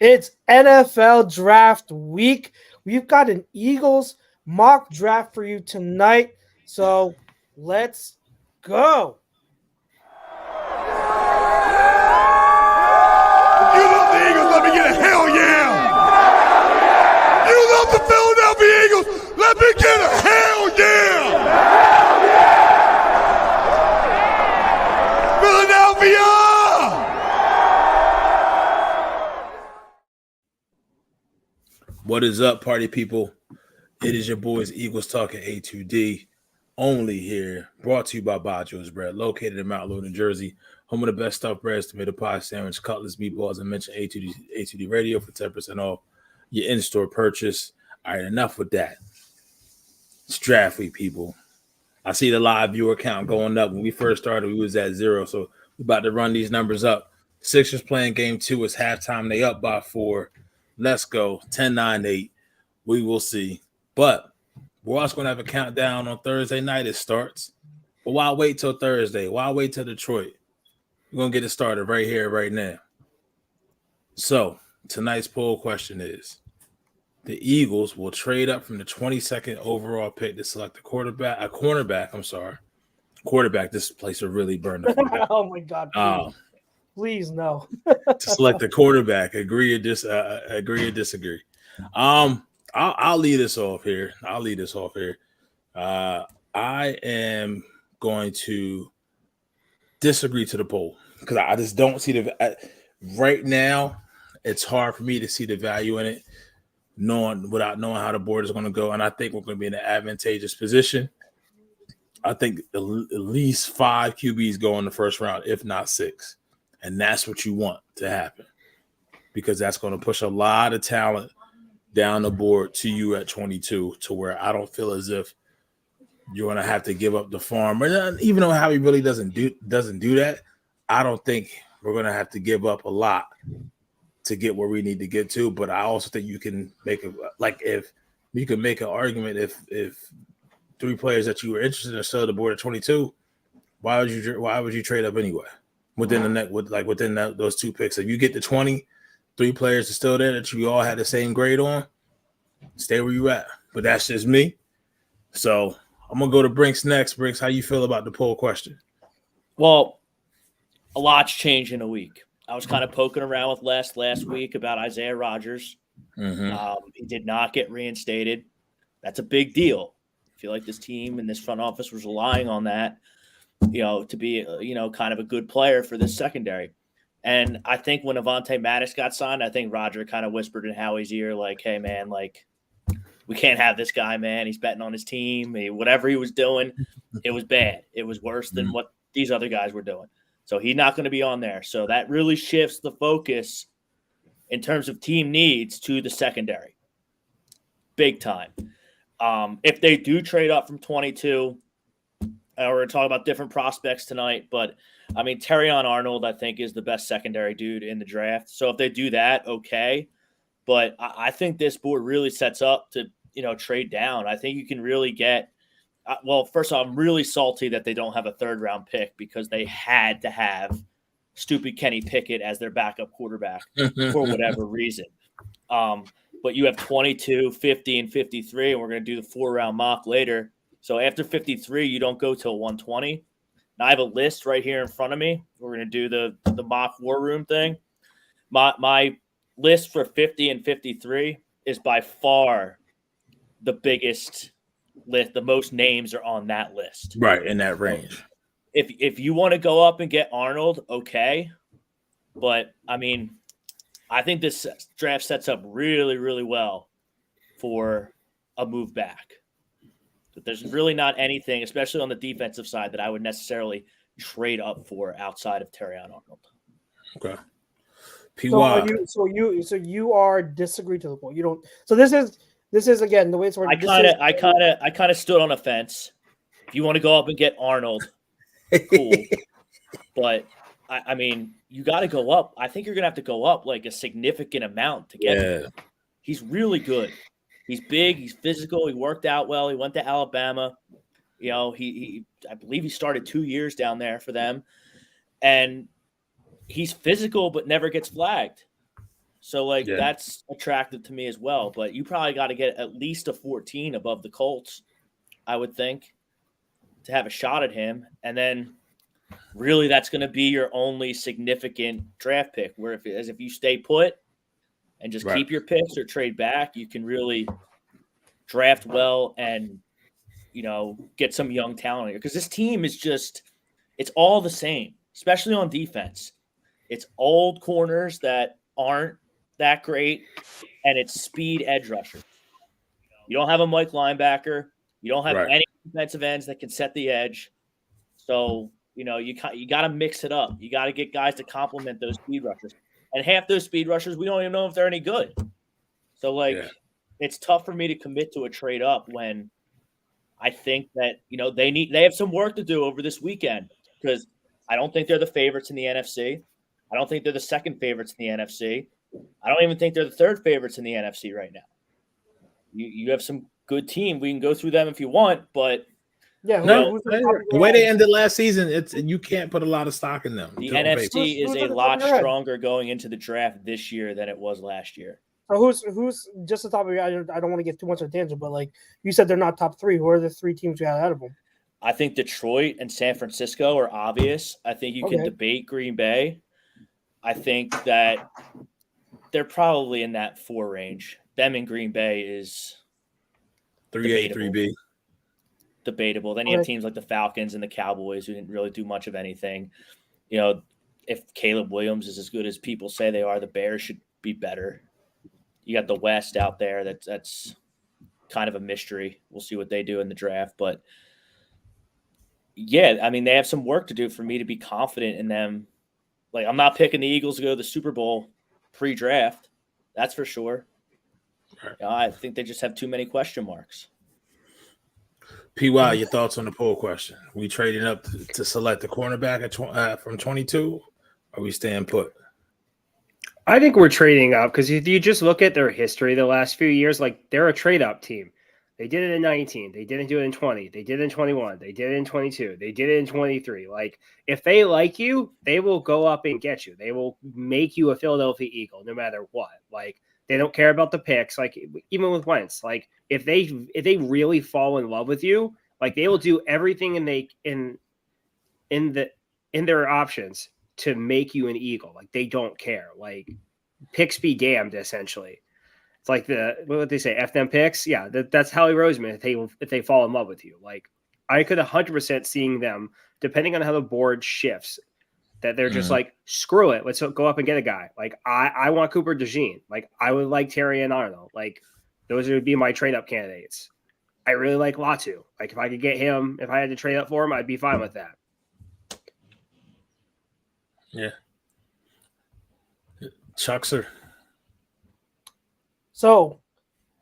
It's NFL draft week. We've got an Eagles mock draft for you tonight. So let's go. You love the Eagles, let me get a hell yeah! You love the Philadelphia Eagles, let me get a hell yeah! Philadelphia! What is up, party people? It is your boys Eagles talking A2D, only here, brought to you by Bajo's Bread, located in Mount Laurel, New Jersey, home of the best stuffed breads, tomato pie sandwich, cutlets, meatballs, and mention A2D radio for 10% off your in-store purchase. All right, enough with that. It's draft week, people. I see the live viewer count going up. When we first started, we was at 0, so we're about to run these numbers up. Sixers playing game 2. It's halftime. They up by 4. Let's go. 10-9-8. We will see. But we're also going to have a countdown on Thursday night. It starts. But why wait till Thursday? Why wait till Detroit? We're going to get it started right here, right now. So tonight's poll question is, the Eagles will trade up from the 22nd overall pick to select a cornerback. Quarterback, this place will really burn the fuck up. Oh, my God. Please, no. To select a quarterback. Agree or disagree. I'll lead this off here. I am going to disagree to the poll because I just don't see right now. It's hard for me to see the value in it, without knowing how the board is going to go. And I think we're going to be in an advantageous position. I think at least 5 QBs go in the first round, if not 6. And that's what you want to happen, because that's going to push a lot of talent down the board to you at 22, to where I don't feel as if you're going to have to give up the farm. And even though Howie really doesn't do that, I don't think we're going to have to give up a lot to get where we need to get to. But I also think you can make if you can make an argument, if 3 players that you were interested in are still at the board at 22, why would you trade up anyway? Within those 2 picks, if you get to 20, 3 players are still there that you all had the same grade on, stay where you at. But that's just me. So I'm gonna go to Brinks next. Brinks, how you feel about the poll question? Well, a lot's changed in a week. I was kind of poking around with last week about Isaiah Rodgers. Mm-hmm. He did not get reinstated. That's a big deal. I feel like this team and this front office was relying on that, to be, kind of a good player for this secondary. And I think when Avonte Maddox got signed, I think Roger kind of whispered in Howie's ear, like, hey, man, like, we can't have this guy, man. He's betting on his team. Whatever he was doing, it was bad. It was worse than what these other guys were doing. So he's not going to be on there. So that really shifts the focus in terms of team needs to the secondary. Big time. If they do trade up from 22, we're going to talk about different prospects tonight, but I mean, Terrion Arnold, I think, is the best secondary dude in the draft. So if they do that, okay. But I think this board really sets up to, trade down. I think you can really get first off, I'm really salty that they don't have a 3rd-round pick, because they had to have stupid Kenny Pickett as their backup quarterback for whatever reason. But you have 22, 50, and 53, and we're going to do the 4-round mock later. So after 53, you don't go till 120. Now I have a list right here in front of me. We're going to do the mock war room thing. My list for 50 and 53 is by far the biggest list. The most names are on that list. Right, in that range. If you want to go up and get Arnold, okay. But, I mean, I think this draft sets up really, really well for a move back. But there's really not anything, especially on the defensive side, that I would necessarily trade up for outside of Terrion Arnold. Okay. So you are disagree to the point. You don't. So this is again the way it's working. I kind of stood on a fence. If you want to go up and get Arnold, cool. But I mean, you got to go up. I think you're gonna have to go up like a significant amount to get him. He's really good. He's big. He's physical. He worked out well. He went to Alabama. I believe he started 2 years down there for them, and he's physical but never gets flagged. So, like, Yeah. that's attractive to me as well. But you probably got to get at least a 14 above the Colts, I would think, to have a shot at him. And then really that's going to be your only significant draft pick, where if you stay put and just keep your picks or trade back, you can really draft well and, get some young talent here. Because this team is just – it's all the same, especially on defense. It's old corners that aren't that great, and it's speed edge rushers. You don't have a Mike linebacker. You don't have any defensive ends that can set the edge. So, you got to mix it up. You got to get guys to complement those speed rushers. And half those speed rushers, we don't even know if they're any good. So, it's tough for me to commit to a trade up when I think that, they have some work to do over this weekend, because I don't think they're the favorites in the NFC. I don't think they're the second favorites in the NFC. I don't even think they're the third favorites in the NFC right now. You have some good team. We can go through them if you want, but the way they ended last season, you can't put a lot of stock in them. The NFC is a lot stronger going into the draft this year than it was last year. So who's just the top of your? I don't want to get too much of a tangent, but like you said, they're not top three. Who are the three teams you have ahead of them? I think Detroit and San Francisco are obvious. I think you can debate Green Bay. I think that they're probably in that 4 range. Them in Green Bay is 3A, 3B. Debatable. Then you have teams like the Falcons and the Cowboys who didn't really do much of anything. If Caleb Williams is as good as people say they are, the Bears should be better. You got the West out there. That's kind of a mystery. We'll see what they do in the draft. But, yeah, I mean, they have some work to do for me to be confident in them. Like, I'm not picking the Eagles to go to the Super Bowl pre-draft. That's for sure. I think they just have too many question marks. PY, your thoughts on the poll question? We trading up to select the cornerback from 22, or we staying put? I think we're trading up, because if you just look at their history the last few years, like, they're a trade-up team. They did it in 19. They didn't do it in 20. They did it in 21. They did it in 22. They did it in 23. Like, if they like you, they will go up and get you. They will make you a Philadelphia Eagle no matter what. Like, they don't care about the picks. Like, even with Wentz, like, if they really fall in love with you, like, they will do everything in their options to make you an Eagle. Like, they don't care. Like, picks be damned, essentially. It's like what would they say? F them picks. Yeah, that's Howie Roseman if they fall in love with you. Like, I could 100% seeing them, depending on how the board shifts, that they're just like, screw it, let's go up and get a guy. Like, I want Cooper DeJean. Like, I would like Terry and Arnold. Like, those would be my trade up candidates. I really like Latu. Like, if I could get him, if I had to trade up for him, I'd be fine with that. Yeah. Chuckser. So,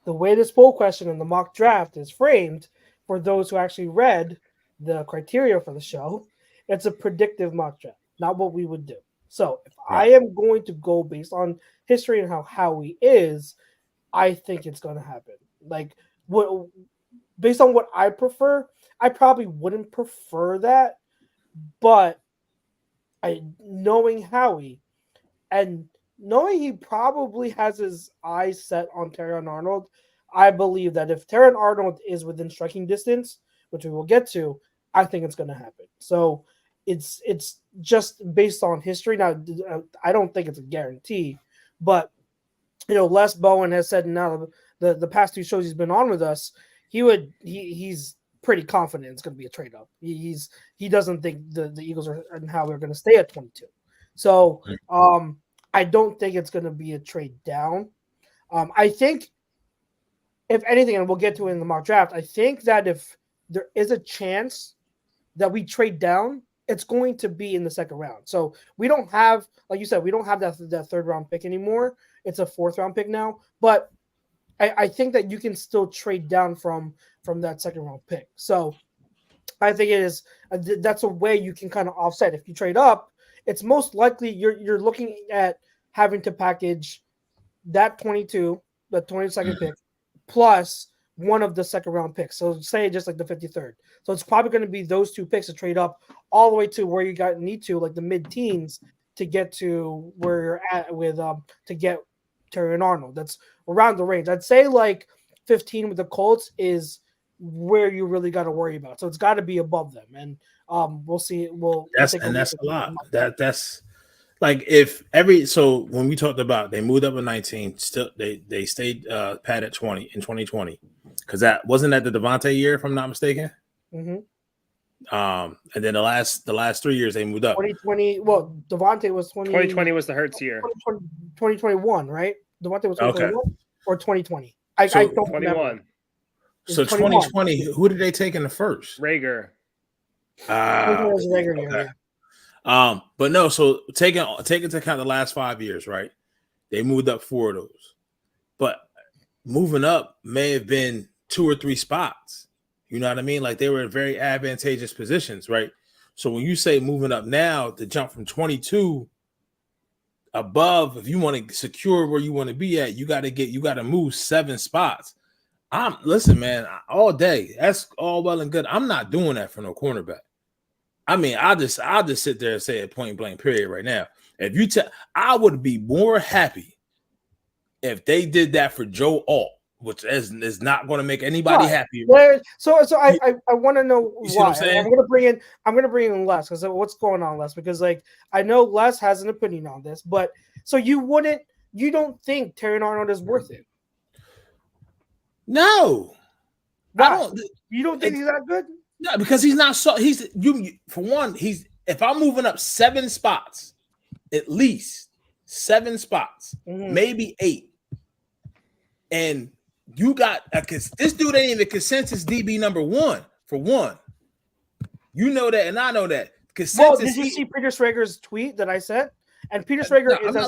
the way this poll question in the mock draft is framed, for those who actually read the criteria for the show, it's a predictive mock draft, not what we would do. So, if I am going to go based on history and how Howie is, I think it's going to happen. Like, based on what I prefer, I probably wouldn't prefer that, but knowing Howie and knowing he probably has his eyes set on Terron Arnold, I believe that if Terron Arnold is within striking distance, which we will get to, I think it's going to happen. So it's just based on history. Now, I don't think it's a guarantee, but Les Bowen has said now the past 2 shows he's been on with us, he's pretty confident it's going to be a trade up. He doesn't think the Eagles are and how they're going to stay at 22. So I don't think it's going to be a trade down. I think, if anything, and we'll get to it in the mock draft, I think that if there is a chance that we trade down, it's going to be in the second round. So we don't have, like you said, we don't have that third round pick anymore. It's a 4th round pick now. But I think that you can still trade down from that second round pick. So I think that's a way you can kind of offset. If you trade up, it's most likely you're looking at having to package that 22, the 22nd pick, plus one of the second round picks. So say just like the 53rd. So it's probably going to be those 2 picks to trade up all the way to where you need to, like the mid-teens, to get to where you're at with to get Terry and Arnold. That's around the range. I'd say like 15 with the Colts is where you really got to worry about. So it's got to be above them, and we'll see. That's a lot. That's like if so when we talked about they moved up in 19, still they stayed pat at 20 in 2020 because that wasn't that the Devontae year, if I'm not mistaken. Mm-hmm. And then the last 3 years they moved up. 2020. Well, Devontae was 2020 was the Hurts year. 2021, right? Devontae was 2021 or 2020. I don't 21. remember. So 2020, who did they take in the first? Rager. Was Rager year, yeah. But no, so take into account the last 5 years, right? They moved up 4 of those, but moving up may have been 2 or 3 spots. You know what I mean? Like they were in very advantageous positions, right? So when you say moving up now to jump from 22 above, if you want to secure where you want to be at, you got to move 7 spots. Listen, man, all day. That's all well and good. I'm not doing that for no cornerback. I mean, I'll just sit there and say it point blank period right now. If you I would be more happy if they did that for Joe Alt, which is not going to make anybody happy. So I want to know why. I'm gonna bring in Les because what's going on, Les? Because like I know Les has an opinion on this, but so you don't think Terry Arnold is worth it? No, I don't. You don't think he's that good? No, because he's not. So for one. If I'm moving up 7 spots, at least 7 spots, maybe 8, and you got this dude ain't even consensus DB number 1 for one. You know that, and I know that. Well, did you see Peter Schrager's tweet that I sent? And Peter Schrager is. I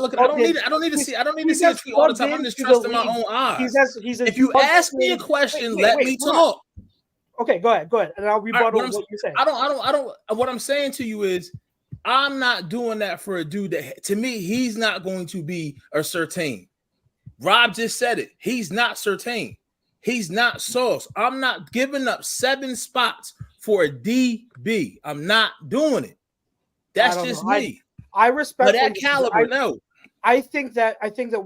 don't need to see a tweet all the time. I'm just trusting my own eyes. If you ask me a question, let me talk. Okay, go ahead, and I'll rebuttal what you say. I don't. What I'm saying to you is, I'm not doing that for a dude that, to me, he's not going to be a certain. Rob just said it. He's not certain. He's not sauce. I'm not giving up 7 spots for a DB. I'm not doing it. That's just me. I respect that caliber. No, I think that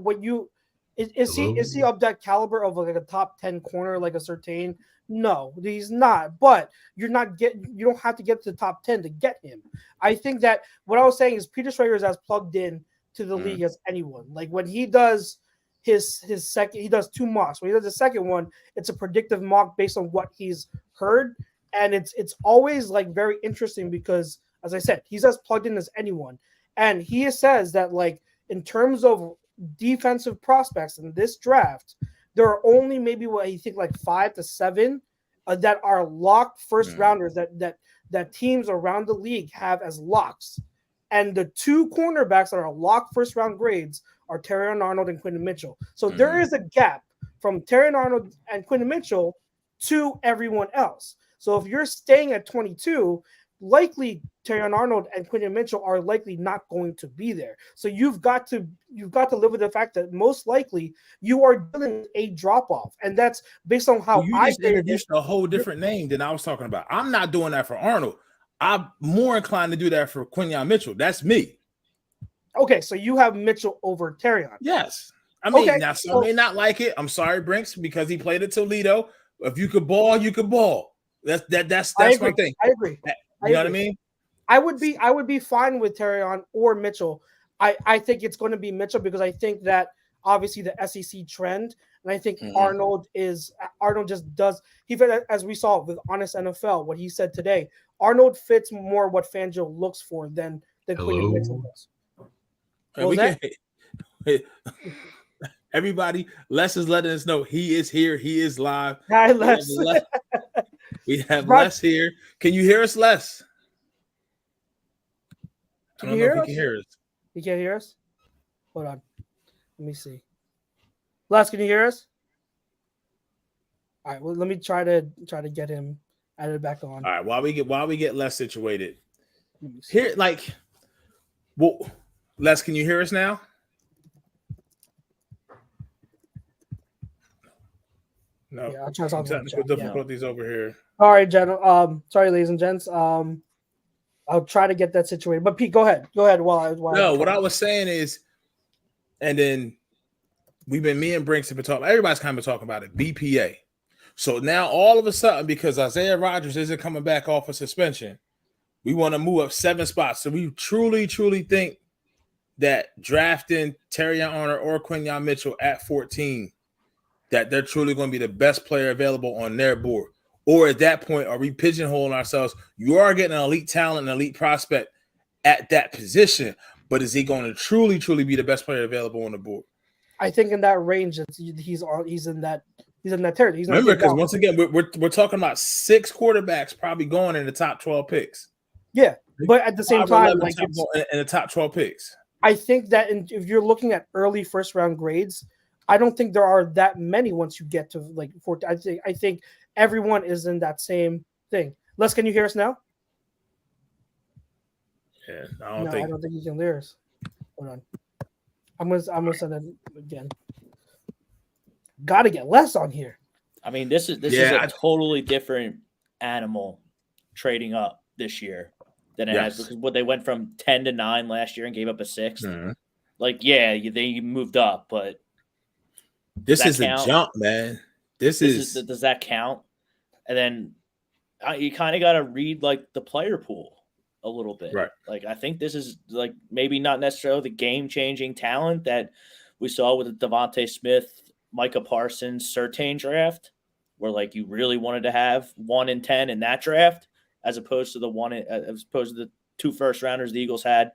what you is he of that caliber of like a top 10 corner like a certain? No, he's not. But you don't have to get to the top 10 to get him. I think that what I was saying is Peter Schrager is as plugged in to the league as anyone. Like when he does his second, he does 2 mocks. When he does the second one, it's a predictive mock based on what he's heard, and it's always like very interesting because, as I said, he's as plugged in as anyone. And he says that, like, in terms of defensive prospects in this draft, there are only maybe what you think like 5 to 7 that are locked first rounders that teams around the league have as locks. And the 2 cornerbacks that are locked first round grades are Terry Arnold and Quinton Mitchell. So there is a gap from Terry Arnold and Quinton Mitchell to everyone else. So if you're staying at 22, likely Terry Arnold and Quinton Mitchell are likely not going to be there. So you've got to live with the fact that most likely you are dealing with a drop off, and that's based on how you just introduced a whole different name than I was talking about. I'm not doing that for Arnold. I'm more inclined to do that for Quinton Mitchell. That's me. Okay, so you have Mitchell over Terry. Yes. I mean, now some may not like it. I'm sorry, Brinks, because he played at Toledo. If you could ball, you could ball. That's my thing. I agree. You know what I mean? I would be fine with Terry on or Mitchell. I think it's going to be Mitchell because I think that obviously the SEC trend, and I think Arnold just does. He fit, as we saw with Honest NFL, what he said today. Arnold fits more what Fangio looks for than Quinton Mitchell does. Everybody, Les is letting us know he is here. He is live. Hi, Les. We have Les here. Can you hear us, Les? I don't know if he can hear us. You can't hear us? Hold on. Let me see. Les, can you hear us? All right. Well, let me try to get him added back on. All right. While we get Les situated here, Les, can you hear us now? No. Yeah, I'll try to technical difficulties over here. All right, gentlemen. Sorry, ladies and gents. I'll try to get that situated. But Pete, go ahead. What I was saying is, and then me and Brinks have been talking. Everybody's kind of been talking about it. BPA. So now all of a sudden, because Isaiah Rodgers isn't coming back off of suspension, we want to move up 7 spots. So we truly think that drafting Terrion Arnold or Quinyon Mitchell at 14, that they're truly going to be the best player available on their board. Or at that point, are we pigeonholing ourselves? You are getting an elite talent, an elite prospect at that position, but is he going to truly be the best player available on the board? I think in that range, he's in that territory. Remember, because once again, we're talking about 6 quarterbacks probably going in the top 12 picks. Yeah, but at the same time, like in the top 12 picks. I think that if you're looking at early first round grades, I don't think there are that many once you get to like 14. I think everyone is in that same thing. Les, can you hear us now? Yeah, I don't think you can hear us. Hold on. I'm gonna send it again. Got to get Les on here. I mean, this is a totally different animal trading up this year than it has, because what they went from 10 to 9 last year and gave up a 6th. Mm-hmm. Like, yeah, they moved up, but this is a jump, man. This is does that count? And then you kind of got to read like the player pool a little bit. Right. Like, I think this is like maybe not necessarily the game-changing talent that we saw with the Devontae Smith, Micah Parsons, Surtain draft, where like you really wanted to have 1 in 10 in that draft, as opposed to the 2 first rounders the Eagles had.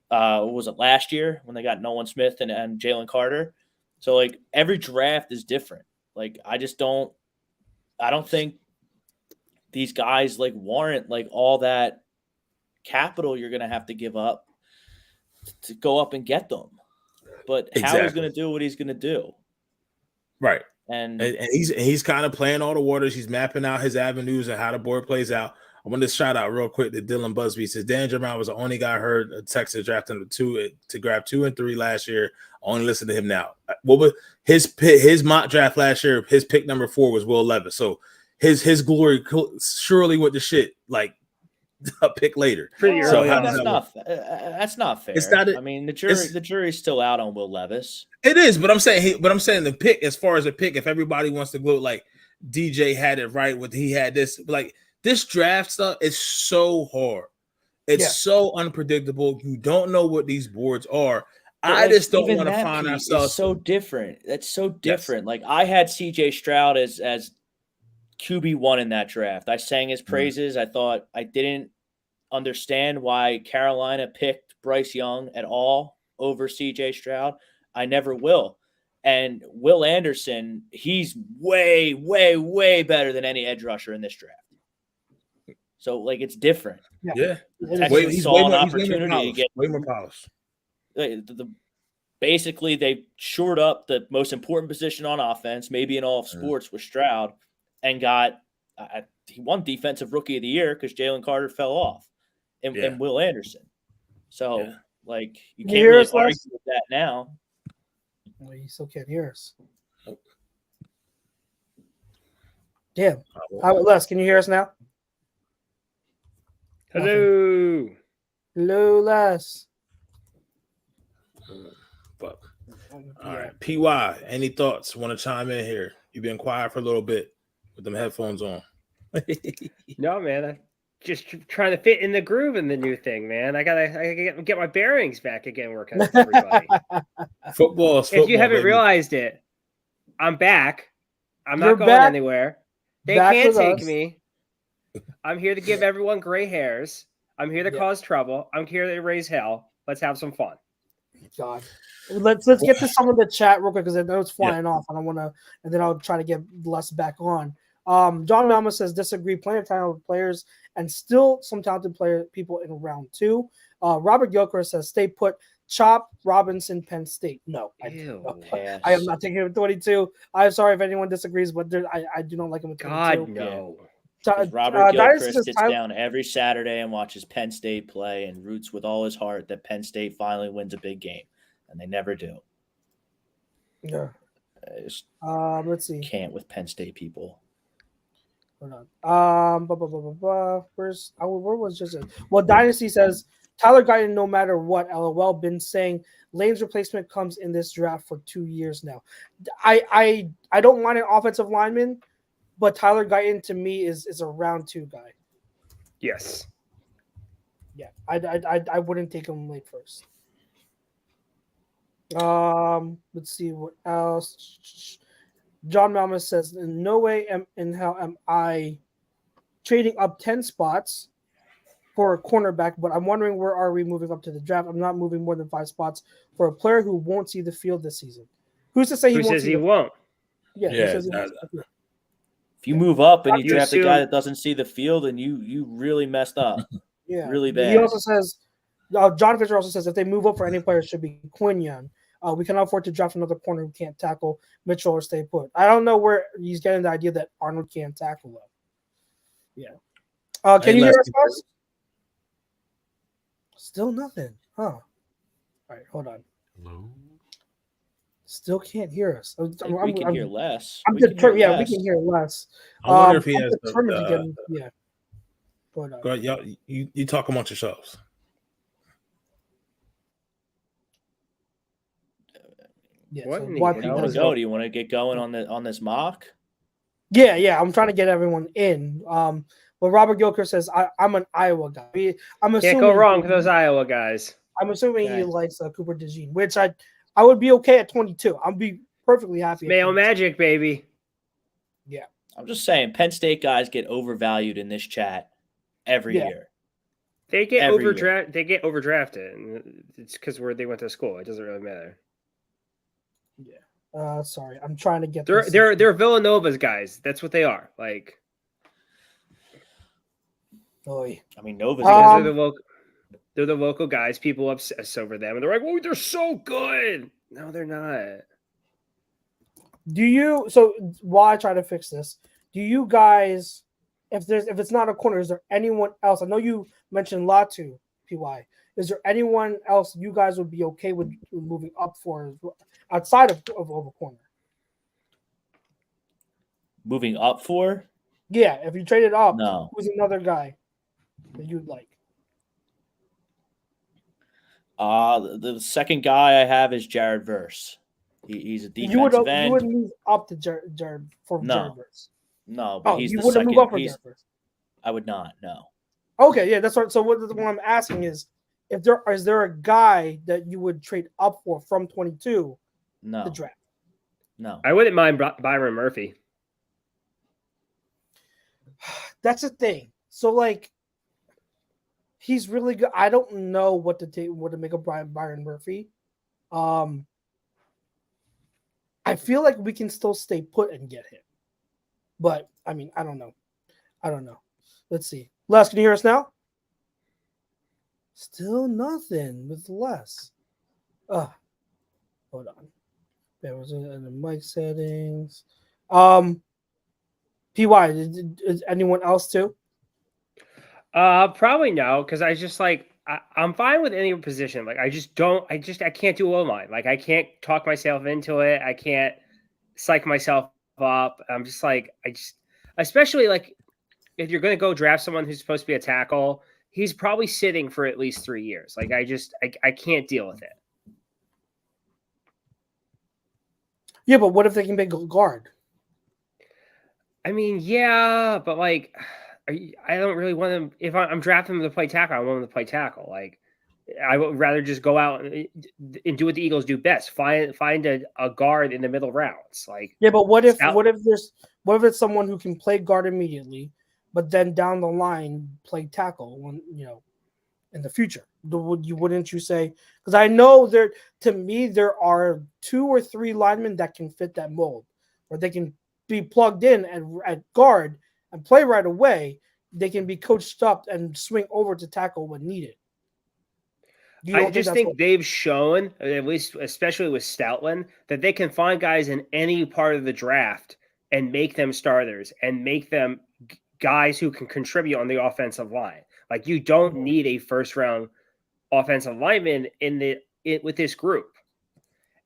What was it, last year when they got Nolan Smith and Jalen Carter? So like every draft is different. Like I don't think these guys like warrant like all that capital you're going to have to give up to go up and get them. But Howie's going to do what he's going to do. Right. And he's kind of playing all the waters. He's mapping out his avenues and how the board plays out. I want to shout out real quick that Dylan Busby says Dan Jeremiah was the only guy I heard Texas drafting to grab 2 and 3 last year. I only listen to him now. What was his mock draft last year? His pick number 4 was Will Levis. So his glory surely went to shit like a pick later. Pretty early. That's not fair. It's not. I mean, the jury's still out on Will Levis. It is, but I'm saying the pick, as far as a pick, if everybody wants to go like DJ had it right with he had this, like this draft stuff is so hard. It's so unpredictable. You don't know what these boards are. I just don't want to find ourselves so different. That's so different. Yes. Like I had CJ Stroud as QB1 in that draft. I sang his praises. I thought I didn't understand why Carolina picked Bryce Young at all over CJ Stroud. I never will. And Will Anderson, he's way, way, way better than any edge rusher in this draft. So, like, it's different. Yeah. Texas saw an opportunity to get way more polished. Basically, they shored up the most important position on offense, maybe in all of sports, with Stroud, and got he won Defensive Rookie of the Year because Jalen Carter fell off, and Will Anderson. So, like, you can't really argue with that now. Well, you still can't hear us. Damn. Les, can you hear us now? Hello. Hello, Les. But, all right. PY, any thoughts? Want to chime in here? You've been quiet for a little bit with them headphones on. No, man. I'm just trying to fit in the groove in the new thing, man. I gotta get my bearings back again working with everybody. Football. If you haven't realized it, I'm back. I'm not going anywhere. They can't take me. I'm here to give everyone gray hairs. I'm here to cause trouble. I'm here to raise hell. Let's have some fun. God. Let's get to some of the chat real quick because I know it's flying off. I don't want to, and then I'll try to get Les back on. John Malma says disagree. Plenty of talented players and still some talented people in round 2. Robert Gilchrist says stay put. Chop Robinson, Penn State. No, I am not taking him at 22. I'm sorry if anyone disagrees, but I do not like him at 22. God no. Robert Gilchrist sits down every Saturday and watches Penn State play and roots with all his heart that Penn State finally wins a big game, and they never do. Yeah. Let's see. Can't with Penn State people. Hold on. Where was just it? Well, Dynasty says Tyler Guyton, no matter what, LOL, been saying Lane's replacement comes in this draft for 2 years now. I don't mind an offensive lineman, but Tyler Guyton to me is a round 2 guy. Yes. Yeah, I wouldn't take him late first. Let's see what else. John Malmus says, "In no way in hell am I trading up 10 spots for a cornerback, but I'm wondering where are we moving up to the draft? I'm not moving more than 5 spots for a player who won't see the field this season. Who's to say he Who won't? says he won't? Yeah, who says he won't see the field? If you move up and you You draft a guy assume- that doesn't see the field, and you really messed up. Yeah, Really He bad. also says, John Fisher also says if they move up for any player, it should be Quinyon. We cannot afford to draft another corner who can't tackle Mitchell or stay put. I don't know where he's getting the idea that Arnold can't tackle though. Yeah. Can you hear us, guys? Still nothing, huh? All right, hold on. Hello? Still can't hear us. I think we can hear less. I'm We can hear determined. Yeah, we less. can hear less. I wonder if he I'm has determined to get him. Yeah. Hold on. Go ahead, y'all. You talk amongst yourselves. Yeah, What so in the why hell people- is Do you want to get going on this mock? Yeah. I'm trying to get everyone in. But Robert Gilker says I'm an Iowa guy. I'm assuming Can't go wrong with those Iowa guys. I'm assuming he Okay. likes Cooper DeJean, which I would be okay at 22. I'd be perfectly happy. At Mayo 22. magic, baby. I'm just saying, Penn State guys get overvalued in this chat every Yeah. year. They get Every year. overdrafted. They get overdrafted. And it's because where they went to school. It doesn't really matter. Sorry, I'm trying to get. They're Villanova's guys. That's what they are. Like Oy. I mean, Nova's because they're the local guys. People obsess over them, and they're like, "Oh, they're so good." No, they're not. Do you? So while I try to fix this, do you guys? If it's not a corner, is there anyone else? I know you mentioned Latu, PY. Is there anyone else you guys would be okay with moving up for outside of a corner? moving up for. Yeah, if you traded up, No. who's another guy that you'd like? The second guy I have is Jared Verse. He's a defensive end. You would move up to Jared for No. Jared Verse. No, but he's you the wouldn't second. move up for Jared Verse. I would not. No. Okay, yeah, that's right. So what I'm asking is is there a guy that you would trade up for from 22 No. to draft? No. I wouldn't mind Byron Murphy. That's the thing. So like, he's really good. I don't know what to make of Byron Murphy. I feel like we can still stay put and get him, but I mean, I don't know. Let's see. Les, can you hear us now? Still nothing with Les. Hold on. There was in the mic settings. PY, is anyone else too? Probably no, because I just like I'm fine with any position. Like I can't do O-line. Like I can't talk myself into it. I can't psych myself up. I'm just like especially like if you're gonna go draft someone who's supposed to be a tackle, he's probably sitting for at least 3 years. Like I can't deal with it. Yeah, but what if they can make a guard? I mean, yeah, but like I don't really want them. If I'm drafting them to play tackle, I want them to play tackle. Like I would rather just go out and do what the Eagles do best: find a guard in the middle rounds. Like Yeah, but what if it's someone who can play guard immediately, but then down the line play tackle when in the future? Wouldn't you say? Because I know there are 2 or 3 linemen that can fit that mold, where they can be plugged in at guard and play right away. They can be coached up and swing over to tackle when needed. I just think they've shown, at least especially with Stoutland, that they can find guys in any part of the draft and make them starters and make them guys who can contribute on the offensive line. Like you don't need a first round offensive lineman with this group.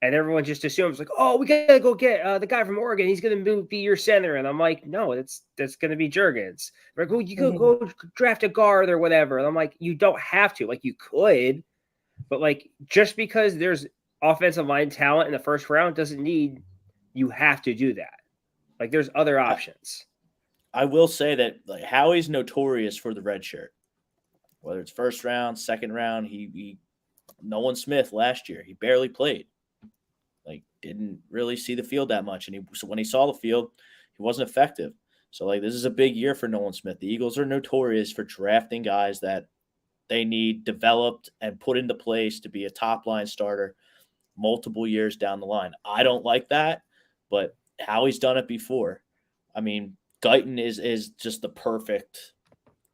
And everyone just assumes like, oh, we gotta go get the guy from Oregon. He's gonna be your center. And I'm like, no, that's gonna be Juergens. They're like, oh, you could go draft a guard or whatever. And I'm like, you don't have to. Like, you could, but like, just because there's offensive line talent in the first round doesn't mean you have to do that. Like, there's other options. I will say that like Howie's notorious for the red shirt. Whether it's first round, second round, he Nolan Smith last year, he barely played. Like, didn't really see the field that much. And so when he saw the field, he wasn't effective. So, like, this is a big year for Nolan Smith. The Eagles are notorious for drafting guys that they need developed and put into place to be a top-line starter multiple years down the line. I don't like that, but Howie's done it before. I mean, Guyton is just the perfect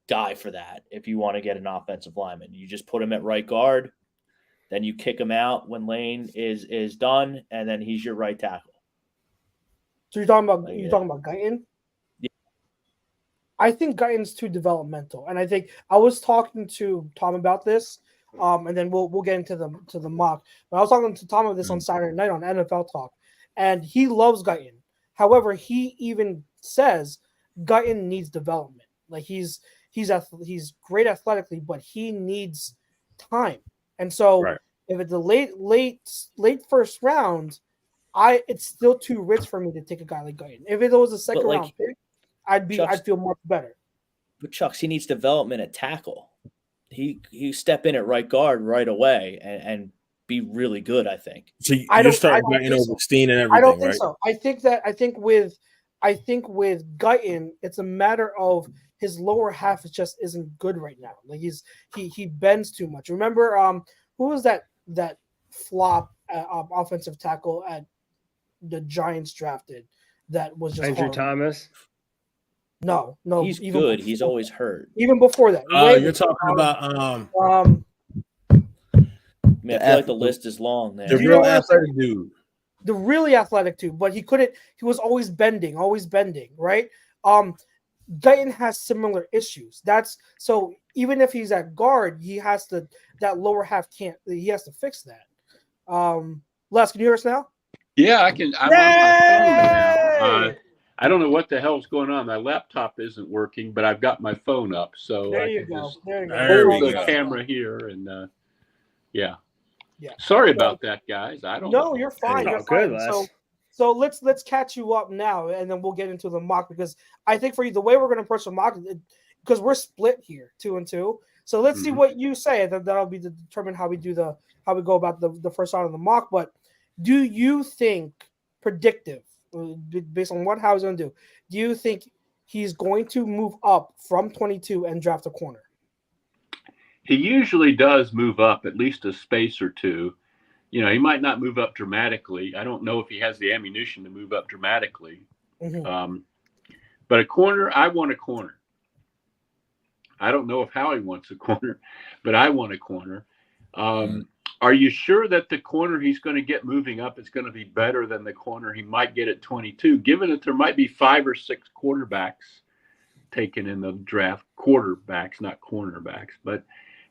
guy for that if you want to get an offensive lineman. You just put him at right guard, then you kick him out when Lane is done, and then he's your right tackle. So you're talking about Guyton? Yeah. I think Guyton's too developmental, and I think I was talking to Tom about this, and then we'll get into the mock. But I was talking to Tom about this on Saturday night on NFL Talk, and he loves Guyton. However, he even says Guyton needs development. Like, he's great athletically, but he needs time. And so, if it's a late first round, it's still too rich for me to take a guy like Guyton. If it was a second round pick, I'd feel much better. But Chucks, he needs development at tackle. He step in at right guard right away and be really good, I think. So you're starting Guyton over Steen and everything, I don't think right? so. I think with Guyton, it's a matter of his lower half isn't good right now. Like, he bends too much. Remember, who was that flop offensive tackle at the Giants drafted that was just Andrew Thomas? No, he's good. He's always hurt. Even before that. You're talking about I feel like the list is long there. The real athletic dude. The really athletic dude, but he was always bending, right? Guyton has similar issues. So even if he's at guard, that lower half he has to fix that. Les, can you hear us now? Yeah, I can. I'm on my phone now. I don't know what the hell's going on. My laptop isn't working, but I've got my phone up, so there I you can go. just There hold the camera here and yeah. Sorry about that, guys. I don't know. You're fine. You're good, fine. Les. So let's catch you up now, and then we'll get into the mock, because I think for you, the way we're going to approach the mock, because we're split here 2-2. So let's see what you say. That'll be determine how we go about the first round of the mock. But do you think, predictive, based on what Howie's going to do you think he's going to move up from 22 and draft a corner? He usually does move up at least a space or two. You know, he might not move up dramatically. I don't know if he has the ammunition to move up dramatically. But a corner, I want a corner. I don't know if Howie wants a corner, but I want a corner. Are you sure that the corner he's going to get moving up is going to be better than the corner he might get at 22, given that there might be 5 or 6 quarterbacks taken in the draft? Quarterbacks, not cornerbacks. But,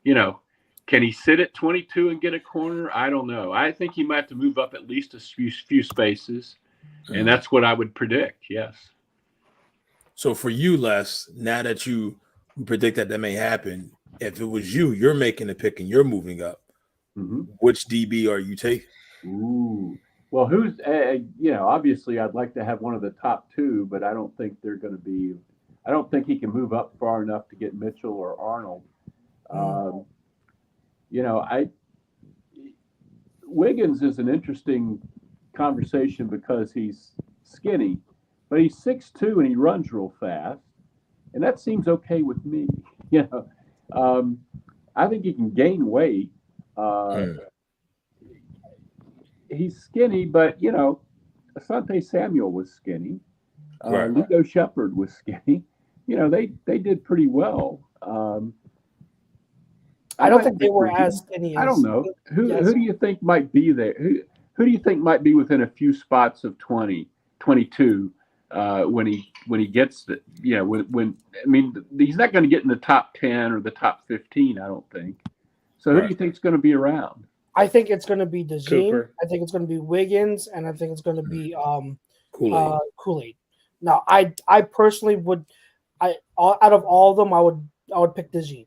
you know, can he sit at 22 and get a corner? I don't know. I think he might have to move up at least a few spaces, and that's what I would predict, yes. So for you, Les, now that you predict that may happen, if it was you're making the pick and you're moving up, which DB are you taking? Ooh. Well, who's, obviously I'd like to have one of the top 2, but I don't think they're going to be, I don't think he can move up far enough to get Mitchell or Arnold. Wiggins is an interesting conversation because he's skinny, but he's 6'2" and he runs real fast, and that seems okay with me. I think he can gain weight. He's skinny, but Asante Samuel was skinny. Lugo Shepard was skinny. They did pretty well. I don't think they were as skinny. I don't know. Who do you think might be there? Who do you think might be within a few spots of 22 when he gets the he's not going to get in the top 10 or the top 15, I don't think. So who do you think is going to be around? I think it's going to be DeJean. Cooper. I think it's going to be Wiggins, and I think it's going to be Kool-Aid. Kool-Aid. Now, I personally would, out of all of them, I would pick DeJean.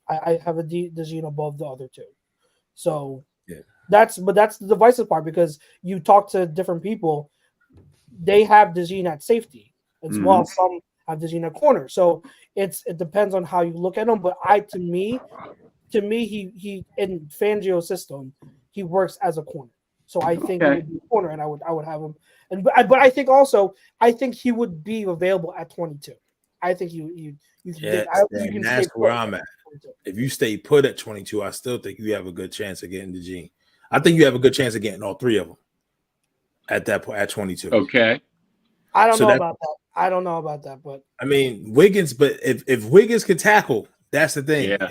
I have a DeJean above the other two. So Yeah. that's the divisive part because you talk to different people, they have DeJean at safety as well. Some have DeJean at corner. So it depends on how you look at him. But to me, he in Fangio's system, he works as a corner. So I think it would be a corner, and I would have him. But I think he would be available at 22. I think you can that's where I'm at. If you stay put at 22, I still think you have a good chance of getting DeJean. I think you have a good chance of getting all three of them at that point at 22. Okay. I don't know about that. I don't know about that, but I mean Wiggins. But if Wiggins can tackle, that's the thing. Yeah.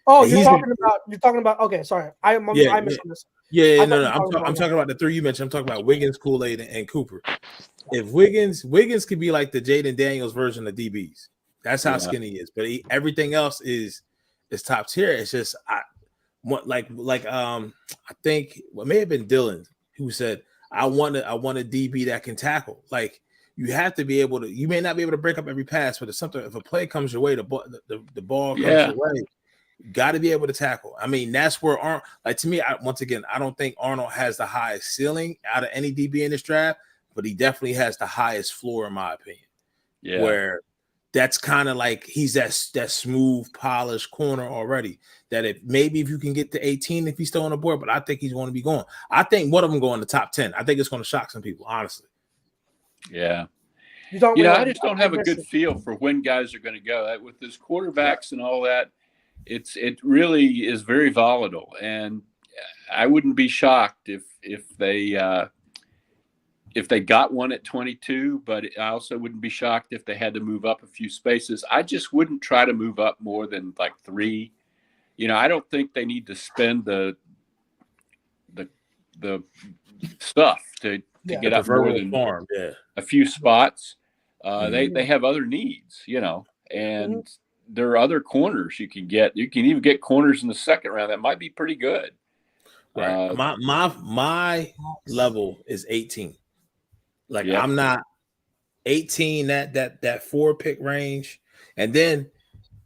You're talking about. Okay, sorry. I misunderstood. No. I'm talking about the three you mentioned. I'm talking about Wiggins, Kool-Aid, and Cooper. If Wiggins could be like the Jaden Daniels version of DBs. That's how skinny he is. But everything else is top tier. It's just I think it may have been Dylan who said I want a DB that can tackle. Like you have to be able to. You may not be able to break up every pass, but if a play comes your way, the ball comes your way. Got to be able to tackle. I mean, that's where Arnold. Like to me, I don't think Arnold has the highest ceiling out of any DB in this draft, but he definitely has the highest floor, in my opinion. Yeah. Where that's kind of like he's that smooth, polished corner already. That if you can get to 18, if he's still on the board, but I think he's going to be going. I think one of them go in the top 10. I think it's going to shock some people, honestly. Yeah. I just don't have a good feel for when guys are going to go. With this quarterbacks and all that, it really is very volatile, and I wouldn't be shocked if they got one at 22, but I also wouldn't be shocked if they had to move up a few spaces. I just wouldn't try to move up more than like 3. I don't think they need to spend the stuff to get up more than a few spots. They have other needs, and there are other corners you can get. You can even get corners in the second round that might be pretty good. Right. My level is 18. Like I'm not 18 that 4-pick range, and then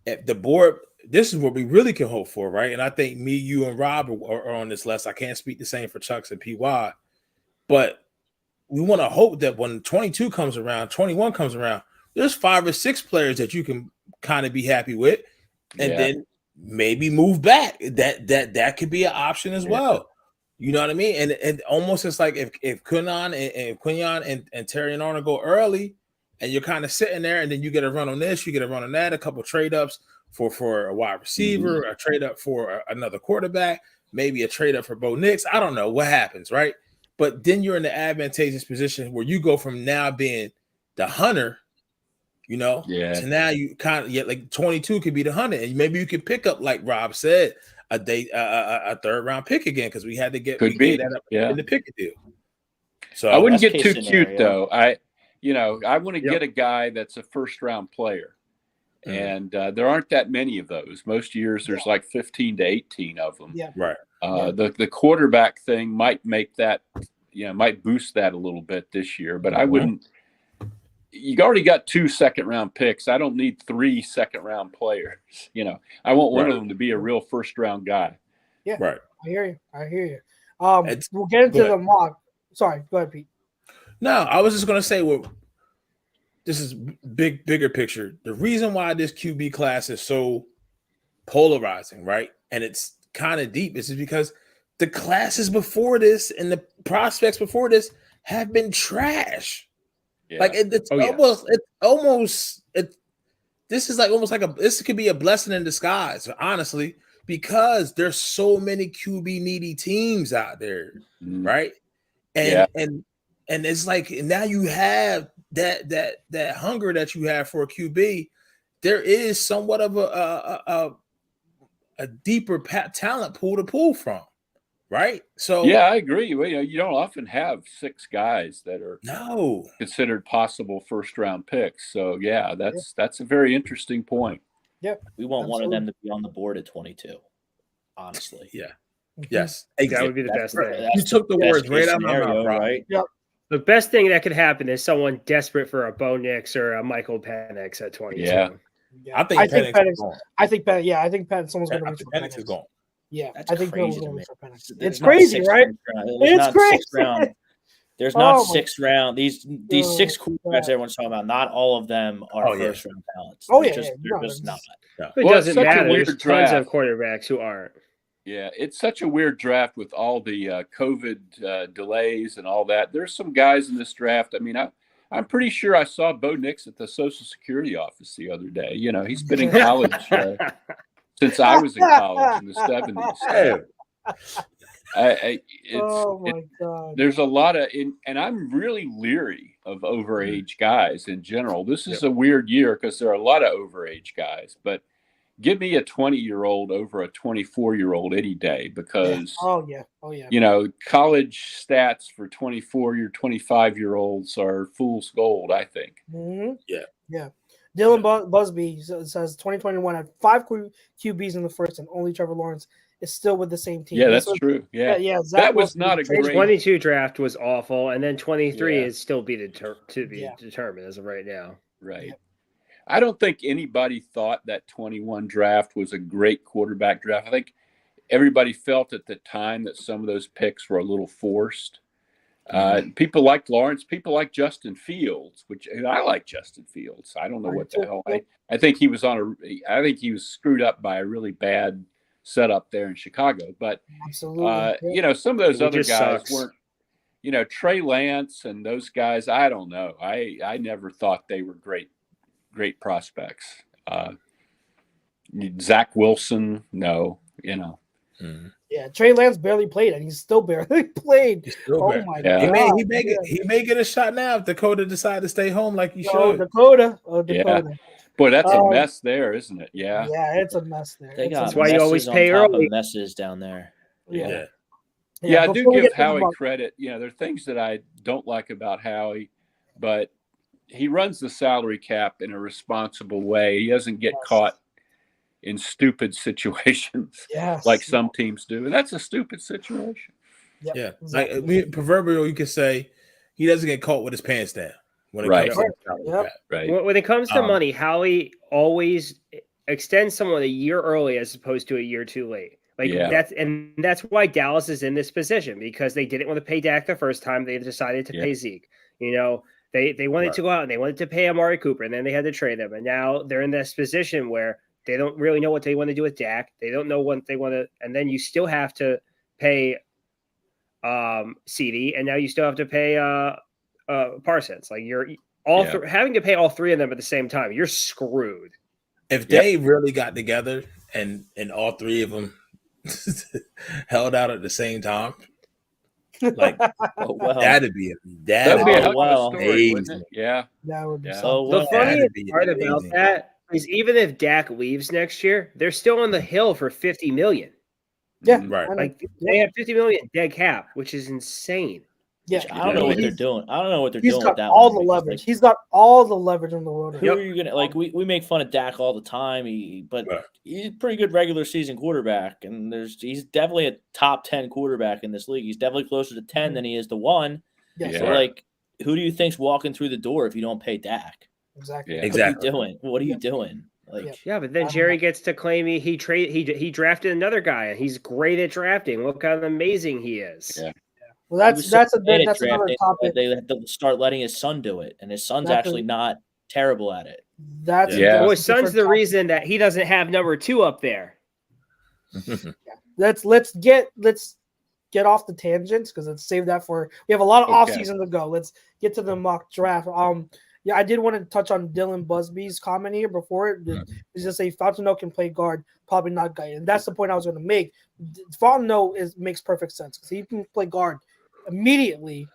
at the board. This is what we really can hope for, right? And I think me, you, and Rob are on this list. I can't speak the same for Chucks and PY, but we want to hope that when 22 comes around, 21 comes around, there's 5 or 6 players that you can kind of be happy with, and then maybe move back. That could be an option as well. You know what I mean? And almost it's like if Quinyon and Terry and Arnold go early, and you're kind of sitting there, and then you get a run on this, you get a run on that, a couple trade ups for a wide receiver, a trade up for another quarterback, maybe a trade up for Bo Nix. I don't know what happens, right? But then you're in the advantageous position where you go from now being the hunter, to now you kind of like 22 could be the hunter, and maybe you could pick up, like Rob said, a 3rd round pick again because we had to get that up in the pick deal. So I wouldn't get too cute though. I want to get a guy that's a 1st round player. And there aren't that many of those. Most years there's like 15 to 18 of them. Yeah. Right. The quarterback thing might make that, might boost that a little bit this year, but I wouldn't. You already got 2 second-round picks. I don't need 3 second-round players. I want one of them to be a real first-round guy. Yeah. Right. I hear you. We'll get into the mock. Sorry, go ahead, Pete. No, I was just going to say, this is bigger picture. The reason why this QB class is so polarizing, right? And it's kind of deep is because the classes before this and the prospects before this have been trash. Yeah. Like this is like almost like this could be a blessing in disguise, honestly, because there's so many QB needy teams out there, right? And it's like now you have that hunger that you have for a QB. There is somewhat of a deeper talent pool to pull from, right? So I agree. Well, you don't often have 6 guys that are considered possible 1st round picks. So that's a very interesting point. Yep, we want one of them to be on the board at 22. Honestly, Yes, That would be the best thing. You took the words right out of my mouth, bro. right? Yep. The best thing that could happen is someone desperate for a Bo Nix or a Michael Penix at 22. Yeah. I think Penix is gone. I think Penix. Yeah, I think Penix. Someone's going to I reach think for Penix is gone. Yeah, That's I think crazy someone's to going to me. reach for Penix. There's It's not crazy, six right? There's It's not crazy. sixth round. There's not Oh, my sixth round. These six God. quarterbacks everyone's talking about, not all of them are first round talents. Oh, They're yeah, just, yeah. they're No, just not. It Well, it's doesn't such a matter. weird There's tons of draft. quarterbacks who aren't. Yeah, it's such a weird draft with all the COVID delays and all that. There's some guys in this draft. I mean, I'm pretty sure I saw Bo Nix at the Social Security office the other day. You know, he's been in college since I was in college in the 70s. Oh my God! There's a lot of, and I'm really leery of overage guys in general. This is a weird year because there are a lot of overage guys, but give me a 20-year-old over a 24-year-old any day because, oh yeah, you know, college stats for 24 or 25-year-olds are fool's gold, I think. Mm-hmm. Yeah. Dylan Busby says 2021 had 5 QBs in the first, and only Trevor Lawrence is still with the same team. Yeah, that's true. Yeah. Zach That was Wilson not a The great. 22 draft was awful, and then 23 Yeah. is still be determined as of right now. Right. Yeah. I don't think anybody thought that 21 draft was a great quarterback draft. I think everybody felt at the time that some of those picks were a little forced. People like Lawrence. People like Justin Fields, which I like Justin Fields. I don't know what the hell. I think he was I think he was screwed up by a really bad setup there in Chicago. But absolutely, you know, some of those other guys sucks. weren't. You know, Trey Lance and those guys. I don't know. I never thought they were great prospects. Zach Wilson, no. You know. Yeah, Trey Lance barely played, and he's still barely played. My God! He may get a shot now if Dakota decide to stay home like he should. Dakota. Yeah. Boy, that's a mess there, isn't it? Yeah. Yeah, it's a mess there. That's why you always pay early. Messes down there. Yeah, I do give Howie credit. You know, there are things that I don't like about Howie, but he runs the salary cap in a responsible way. He doesn't get caught in stupid situations like some teams do. And that's a stupid situation. Yep, yeah. exactly. Like proverbial, you could say he doesn't get caught with his pants down. When it comes to right. When it comes to money, Howie always extends someone a year early as opposed to a year too late. That's why Dallas is in this position, because they didn't want to pay Dak the first time. They decided to pay Zeke. You know, they wanted to go out and they wanted to pay Amari Cooper, and then they had to trade him. And now they're in this position where they don't really know what they want to do with Dak. They don't know what they want to, and then you still have to pay CD, and now you still have to pay Parsons. Like you're having to pay all three of them at the same time. You're screwed. If they really got together and all three of them held out at the same time, like that'd be a story, wouldn't it? Yeah, that would be. So the funniest part about that is even if Dak leaves next year, they're still on the hill for $50 million. Yeah, right. Like they have $50 million dead cap, which is insane. Yeah, I don't know what they're doing. I don't know what they're doing with that. All the leverage. He's got all the leverage in the world. Who are you gonna like? We make fun of Dak all the time, but he's a pretty good regular season quarterback, and he's definitely a top 10 quarterback in this league. He's definitely closer to 10 than he is to 1. Yeah. So like, who do you think's walking through the door if you don't pay Dak? Exactly. Yeah. What are you doing? What are you doing? Like, but then Jerry gets to claim he drafted another guy, and he's great at drafting. Look how amazing he is. Yeah. Well, that's another topic. They have to start letting his son do it, and his son's actually not terrible at it. Well, his son's the reason that he doesn't have number 2 up there. Let's get off the tangents, because let's save that for. We have a lot of off season to go. Let's get to the mock draft. I did want to touch on Dylan Busby's comment here before it. He's just say Fontenot can play guard, probably not guy, and that's the point I was going to make. Fontenot makes perfect sense because he can play guard immediately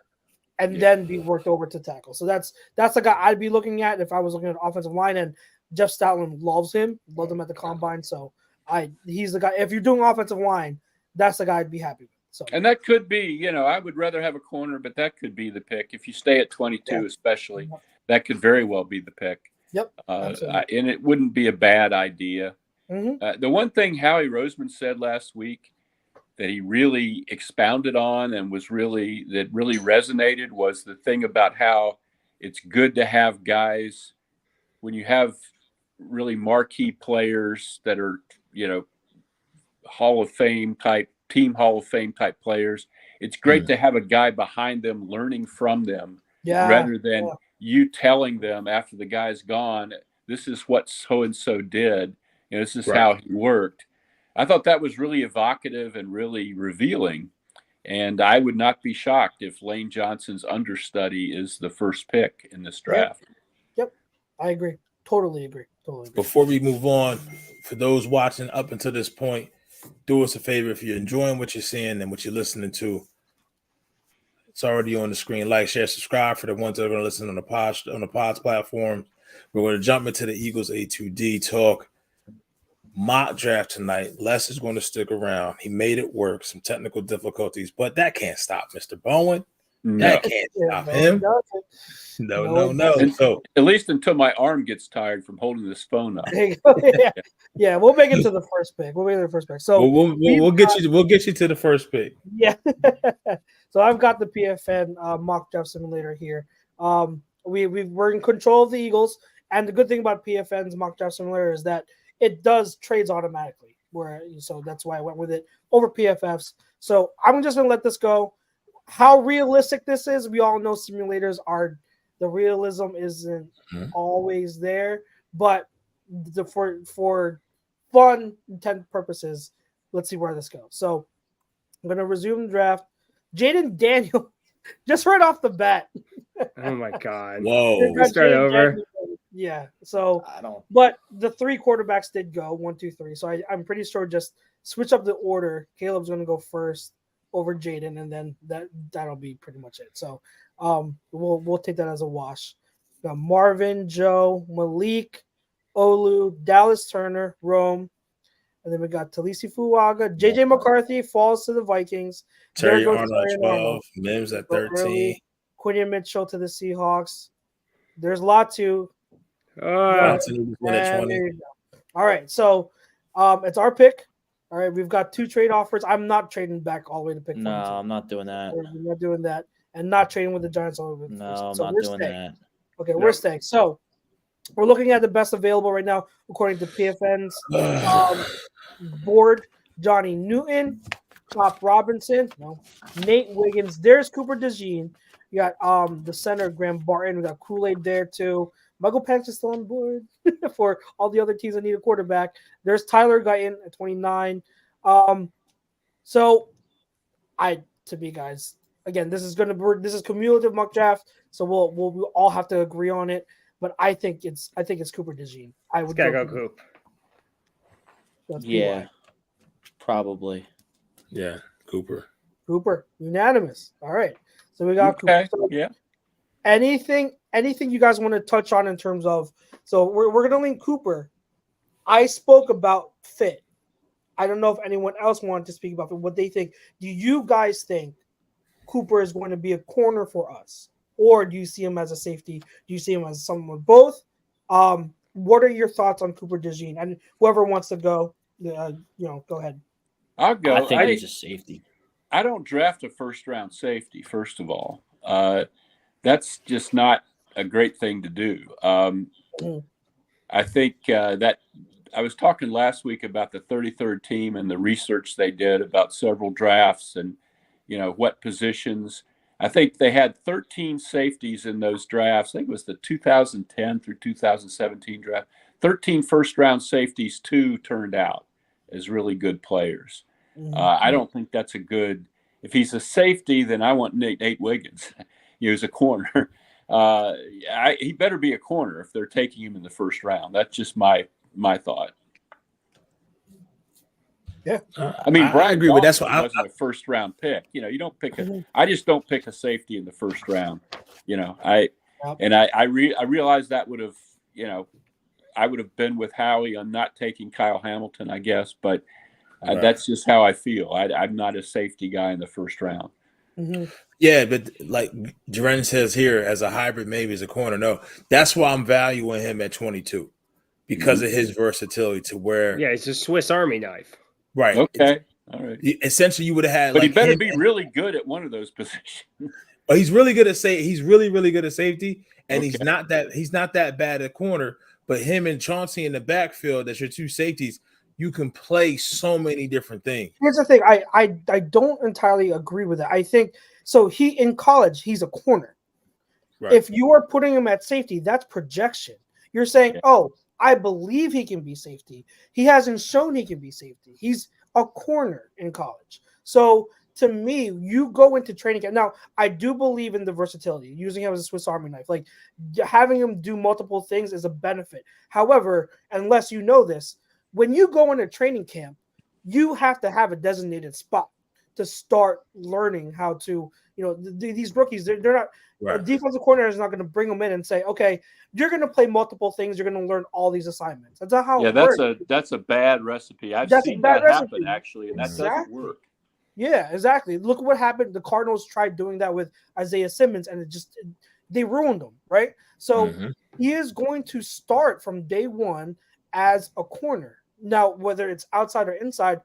and then be worked over to tackle. So that's the guy I'd be looking at if I was looking at offensive line. And Jeff Stoutland loved him at the combine. So he's the guy. If you're doing offensive line, that's the guy I'd be happy with. So, and that could be, I would rather have a corner, but that could be the pick if you stay at 22, especially. That could very well be the pick. Yep. And it wouldn't be a bad idea. Mm-hmm. The one thing Howie Roseman said last week that he really expounded on and that really resonated was the thing about how it's good to have guys when you have really marquee players that are, Hall of Fame type, team Hall of Fame type players. It's great to have a guy behind them learning from them rather than you telling them after the guy's gone, this is what so-and-so did. This is how he worked. I thought that was really evocative and really revealing. And I would not be shocked if Lane Johnson's understudy is the first pick in this draft. Yep. I agree. Totally agree. Before we move on, for those watching up until this point, do us a favor. If you're enjoying what you're seeing and what you're listening to, it's already on the screen. Like, share, subscribe for the ones that are going to listen on the pods platform. We're going to jump into the Eagles A2D talk. Mock draft tonight. Les is going to stick around. He made it work. Some technical difficulties, but that can't stop Mr. Bowen. No. That can't stop him. No. So at least until my arm gets tired from holding this phone up. Yeah, we'll make it to the first pick. So we'll get you to the first pick. Yeah. So I've got the PFN mock draft simulator here. We're in control of the Eagles, and the good thing about PFN's mock draft simulator is that it does trades automatically. So that's why I went with it over PFF's. So I'm just gonna let this go. How realistic this is, we all know simulators are. The realism isn't always there, but for fun intent purposes, let's see where this goes. So I'm gonna resume the draft. Jaden Daniel, just right off the bat. Oh my God! Whoa! Start over. Yeah. So, I don't. But the 3 quarterbacks did go 1, 2, 3. So I'm pretty sure just switch up the order. Caleb's gonna go first over Jaden, and then that'll be pretty much it. So we'll take that as a wash. We got Marvin, Joe, Malik, Olu, Dallas Turner, Rome, and then we got Talisi Fuaga. JJ McCarthy falls to the Vikings. Terry Arnold at 12, Mims at 13. Quinion Mitchell to the Seahawks. There's Latu. At 20. All right, so it's our pick. All right, we've got 2 trade offers. I'm not trading back all the way to pick. No, I'm not doing that. We're not doing that, and not trading with the Giants all the way. No, I'm so not we're doing staying. that. Okay, we're staying. So we're looking at the best available right now, according to PFN's board. Johnny Newton, Top Robinson, Nate Wiggins. There's Cooper DeJean. You got the center Graham Barton. We got Kool-Aid there too. Michael Penix is still on board for all the other teams that need a quarterback. There's Tyler Guyton at 29. So to be guys, again, this is cumulative mock draft, so we'll all have to agree on it. But I think it's Cooper DeJean. I would go Coop. Yeah, probably. Yeah, Cooper unanimous. All right, so we got okay. Cooper. So yeah. Anything you guys want to touch on in terms of? So we're gonna link Cooper. I spoke about fit. I don't know if anyone else wanted to speak about what they think. Do you guys think Cooper is going to be a corner for us, or do you see him as a safety? Do you see him as someone both? What are your thoughts on Cooper DeJean? And whoever wants to go, go ahead. I'll go. I think he's a safety. I don't draft a first-round safety. First of all, that's just not a great thing to do. I think that I was talking last week about the 33rd team and the research they did about several drafts and, what positions. I think they had 13 safeties in those drafts. I think it was the 2010 through 2017 draft. 13 first-round safeties, 2 turned out as really good players. I don't think that's a good – if he's a safety, then I want Nate Wiggins. As a corner. He better be a corner if they're taking him in the first round. That's just my thought. Yeah, I mean, I agree with that's why I wasn't a first round pick. You don't pick I just don't pick a safety in the first round. I realized that would have I would have been with Howie on not taking Kyle Hamilton, I guess, but that's just how I feel. I'm not a safety guy in the first round. Mm-hmm. Yeah, but like Jaren says here, as a hybrid, maybe as a corner. No, that's why I'm valuing him at 22 because of his versatility to where. Yeah, it's a Swiss Army knife. Right. Okay. All right. Essentially, you would have had. But like he better him be and- really good at one of those positions. But he's really good at he's really good at safety, and Okay. he's not that bad at corner. But him and Chauncey in the backfield, that's your two safeties. You can play so many different things. Here's the thing. I don't entirely agree with it. I think so. In college, he's a corner. Right. If you are putting him at safety, that's projection. You're saying, Yeah. oh, I believe he can be safety. He hasn't shown he can be safety. He's a corner in college. So to me, you go into training camp. Now, I do believe in the versatility, using him as a Swiss Army knife. Like having him do multiple things is a benefit. However, unless you know this, when you go into training camp, you have to have a designated spot to start learning how to, these rookies, they're not, Right. a defensive coordinator is not going to bring them in and say, okay, you're going to play multiple things. You're going to learn all these assignments. That's not how it works. That's a bad recipe. I've That's a seen bad that happen recipe. actually, and that doesn't Exactly. work. Yeah, exactly. Look at what happened. The Cardinals tried doing that with Isaiah Simmons, and they ruined him, right? So he is going to start from day one as a corner. Now, whether it's outside or inside,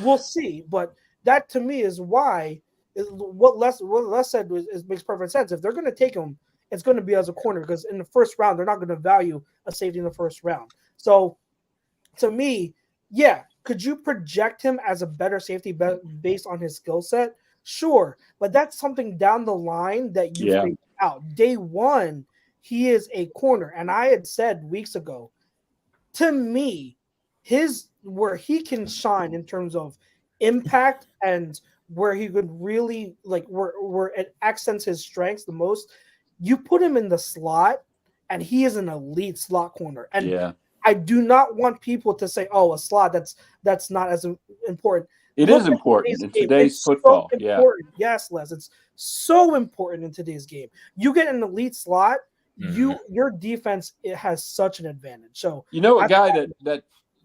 we'll see. But that to me is why what Les said makes perfect sense. If they're going to take him, it's going to be as a corner, because in the first round, they're not going to value a safety in the first round. So to me, yeah, could you project him as a better safety based on his skill set? Sure, but that's something down the line that you figure out. Day one, he is a corner, and I had said weeks ago, to me, where he can shine in terms of impact and where he could really where it accents his strengths the most, you put him in the slot, and he is an elite slot corner. And I do not want people to say, "Oh, a slot that's not as important." It is important in today's football. So important. Yes, Les, it's so important in today's game. You get an elite slot, your defense has such an advantage. So a guy that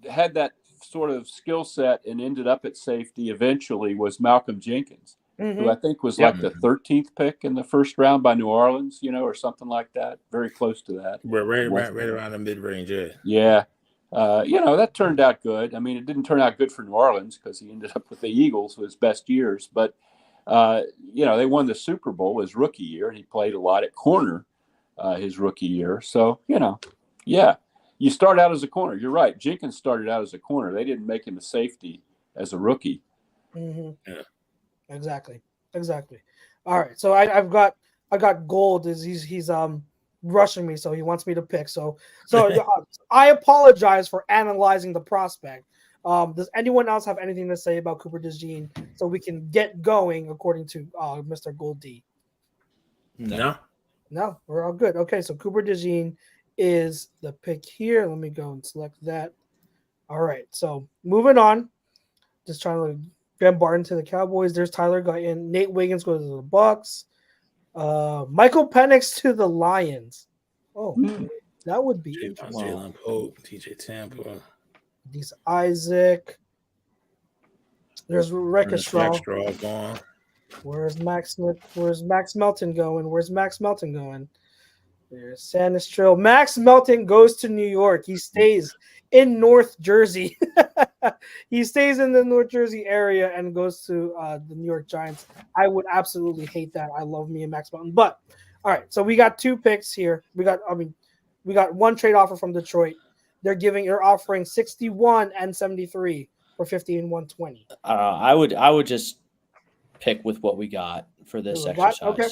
had that sort of skill set and ended up at safety eventually was Malcolm Jenkins, who I think was like the 13th pick in the first round by New Orleans, or something like that. Very close to that. Right around the mid-range, Yeah. That turned out good. I mean, it didn't turn out good for New Orleans because he ended up with the Eagles for his best years. But, they won the Super Bowl his rookie year, and he played a lot at corner his rookie year. So, you start out as a corner. You're right. Jenkins started out as a corner. They didn't make him a safety as a rookie. Yeah. Exactly. All right. So I got Gold. He's rushing me, so he wants me to pick. So I apologize for analyzing the prospect. Does anyone else have anything to say about Cooper DeJean so we can get going according to Mr. Gold D? No, we're all good. Okay, so Cooper DeJean is the pick here. Let me go and select that. All right, so moving on. Just trying to get Barton to the Cowboys. There's Tyler Guyton. Nate Wiggins goes to the Bucks. Michael Penix to the Lions. Oh, that would be interesting. Jalen Pope, TJ Tampa. These Isaac. There's Rekka Straw. Gone. Where's Max Smith? Where's Max Melton going? There's Sanistril. Max Melton goes to New York. He stays in North Jersey. He stays in the North Jersey area and goes to the New York Giants. I would absolutely hate that. I love me and Max Melton. But all right, so we got two picks here. We got one trade offer from Detroit. They're offering 61 and 73 for 50 and 120. I would just pick with what we got for this exercise. Okay.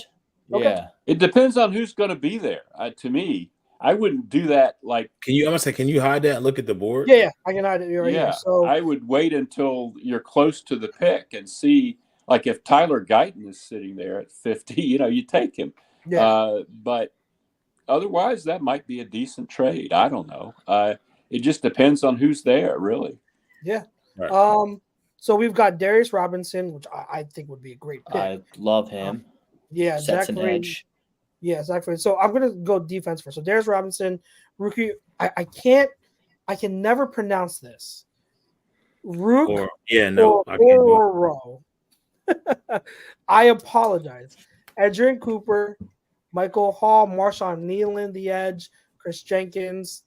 Yeah. It depends on who's going to be there. To me, I wouldn't do that. Like, can you hide that and look at the board? Yeah, I can hide it right here. So I would wait until you're close to the pick and see, like, if Tyler Guyton is sitting there at 50, you take him. Yeah. But otherwise, that might be a decent trade. I don't know. It just depends on who's there, really. Yeah. Right. So we've got Darius Robinson, which I think would be a great pick. I love him. Yeah, Sets exactly. an edge. Yeah, exactly. So I'm gonna go defense first. So Darius Robinson, rookie. I can never pronounce this. Rook. I apologize. Adrian Cooper, Michael Hall, Marshawn Nealon, the edge, Chris Jenkins,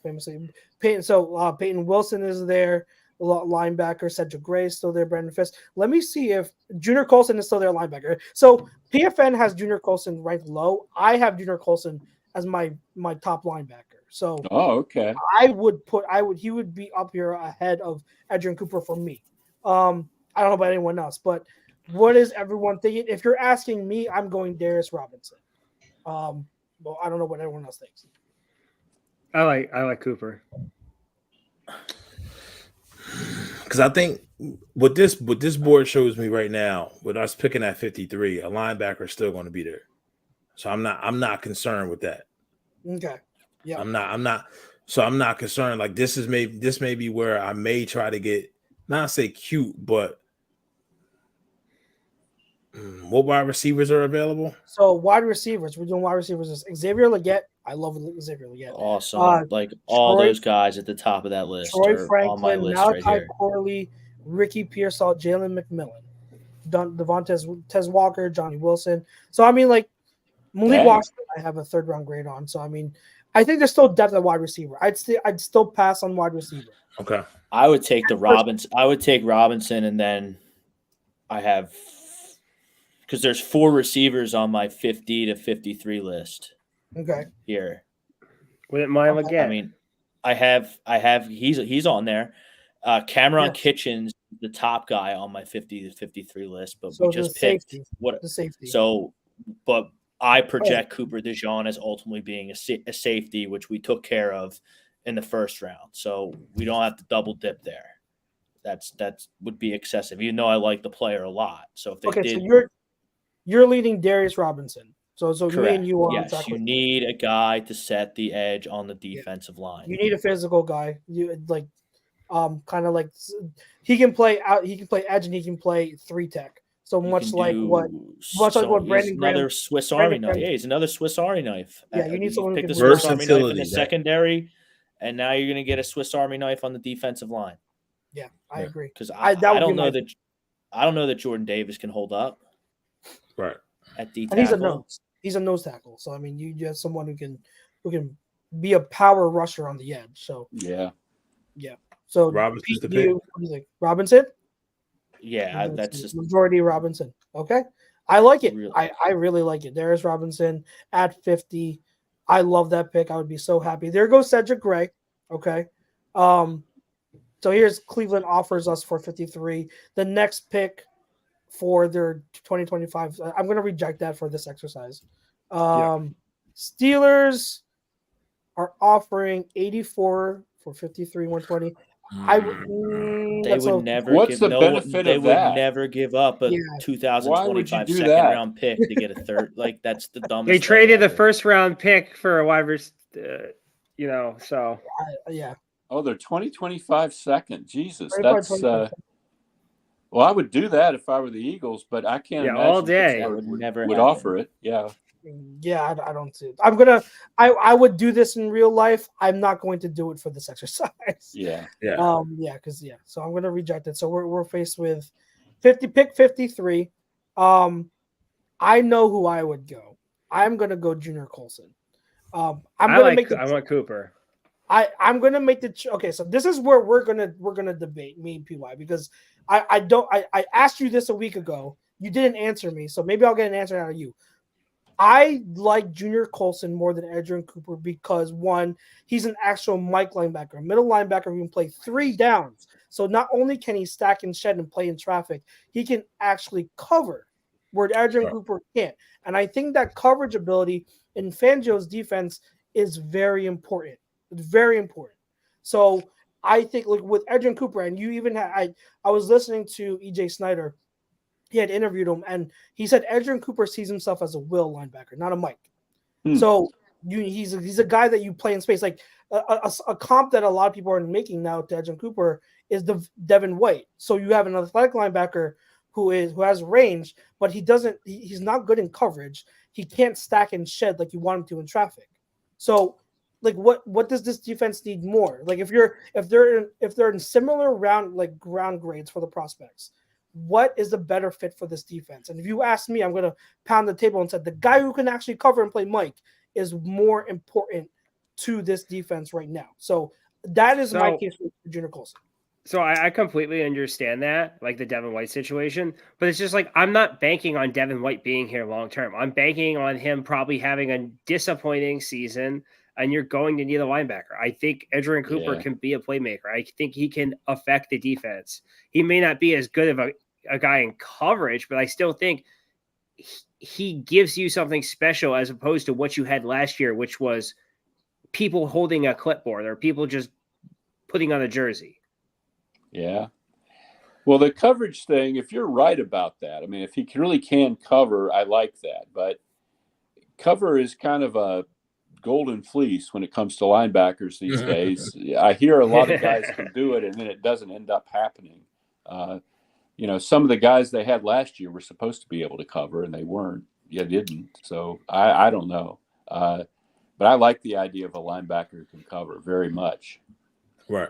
famously Peyton. So Peyton Wilson is there. linebacker. Cedric Gray is still there. Brandon Fisk. Let me see if Junior Colson is still their linebacker. So PFN has Junior Colson ranked low. I have Junior Colson as my top linebacker. So okay. He would be up here ahead of Adrian Cooper for me. I don't know about anyone else, but what is everyone thinking? If you're asking me, I'm going Darius Robinson. Well, I don't know what everyone else thinks. I like Cooper. Because I think what this board shows me right now, with us picking at 53, a linebacker is still going to be there. So I'm not concerned with that. Okay. Yeah. I'm not concerned. Like this may be where I may try to get, not say cute, but what wide receivers are available? So wide receivers, we're doing wide receivers. Xavier Legette. I love Xavier Legette. Awesome. Like all those guys at the top of that list Troy are Franklin, on my list Malachi right here. Corley, Ricky Pearsall, Jalen McMillan, Devontae Walker, Johnny Wilson. So I mean, like Malik Washington, I have a 3rd round grade on. So I mean, I think there's still depth at wide receiver. I'd still pass on wide receiver. Okay. I would take Robinson, and then I have, because there's 4 receivers on my 50 to 53 list. Okay. Here. Wouldn't mind again. I mean, I have he's on there. Cameron Kitchens, the top guy on my 50 to 53 list, but we just picked the safety. So, but I project Cooper DeJean as ultimately being a safety, which we took care of in the 1st round. So we don't have to double dip there. That would be excessive, even though I like the player a lot. So if they did, so you're leading Darius Robinson. So correct. me and you are on yes, track. You need a guy to set the edge on the defensive line. You need a physical guy. You like, kind of like he can play out. He can play edge and he can play 3-tech. So much like what Brandon Graham, another Swiss Army knife. Yeah, he's another Swiss Army knife. Yeah, you need someone who pick can the Swiss Army knife in the versatility, secondary, and now you're going to get a Swiss Army knife on the defensive line. Yeah, I agree. Because I don't know that Jordan Davis can hold up. Right. At D tackle. And he's a nose tackle. So I mean, you have someone who can be a power rusher on the edge. So yeah. So Robinson's the pick. pick. What do you think? Robinson? Yeah, that's just majority Robinson. Okay. I like it. Really? I really like it. There's Robinson at 50. I love that pick. I would be so happy. There goes Cedric Gray. Okay. So here's Cleveland offers us for 53. The next pick for their 2025. I'm going to reject that for this exercise. Steelers are offering 84 for 53, 120. They would never. What's the benefit They of would that? never give up a 2025 second that? round pick to get a third. Like that's the dumbest. They traded the 1st round pick for a wide receiver. So yeah. Oh, they're 2025 second. Jesus, that's well, I would do that if I were the Eagles, but I can't imagine all day would offer it. Yeah. Yeah, I don't see it. I would do this in real life. I'm not going to do it for this exercise. Yeah. So I'm gonna reject it. So we're faced with 53. I know who I would go. I'm gonna go Junior Colson. I want Cooper. I'm gonna make okay. So this is where we're gonna debate, me and PY, because I asked you this a week ago. You didn't answer me, so maybe I'll get an answer out of you. I like Junior Colson more than Adrian Cooper because, one, he's an actual Mike linebacker, middle linebacker who can play 3 downs. So not only can he stack and shed and play in traffic, he can actually cover where Adrian Cooper can't. And I think that coverage ability in Fangio's defense is very important. It's very important. So I think, like with Adrian Cooper, and you even had, I was listening to EJ Snyder. He had interviewed him, and he said Adrian Cooper sees himself as a will linebacker, not a Mike. So he's a guy that you play in space. Like a comp that a lot of people are making now to Adrian Cooper is the Devin White. So you have an athletic linebacker who has range, but he's not good in coverage. He can't stack and shed like you want him to in traffic. So like what does this defense need more? Like if they're in similar ground grades for the prospects, what is the better fit for this defense? And if you ask me, I'm going to pound the table and say the guy who can actually cover and play Mike is more important to this defense right now. So that is my case for Junior Colson. So I completely understand that, like the Devin White situation, but it's just like I'm not banking on Devin White being here long term. I'm banking on him probably having a disappointing season, and you're going to need a linebacker. I think Edgerrin Cooper can be a playmaker. I think he can affect the defense. He may not be as good of a guy in coverage, but I still think he gives you something special as opposed to what you had last year, which was people holding a clipboard or people just putting on a jersey. Yeah. Well, the coverage thing, if you're right about that, I mean, if he really can cover, I like that. But cover is kind of a golden fleece when it comes to linebackers these days. I hear a lot of guys can do it, and then it doesn't end up happening. Some of the guys they had last year were supposed to be able to cover, and they weren't. You didn't. So I don't know. But I like the idea of a linebacker who can cover very much. Right.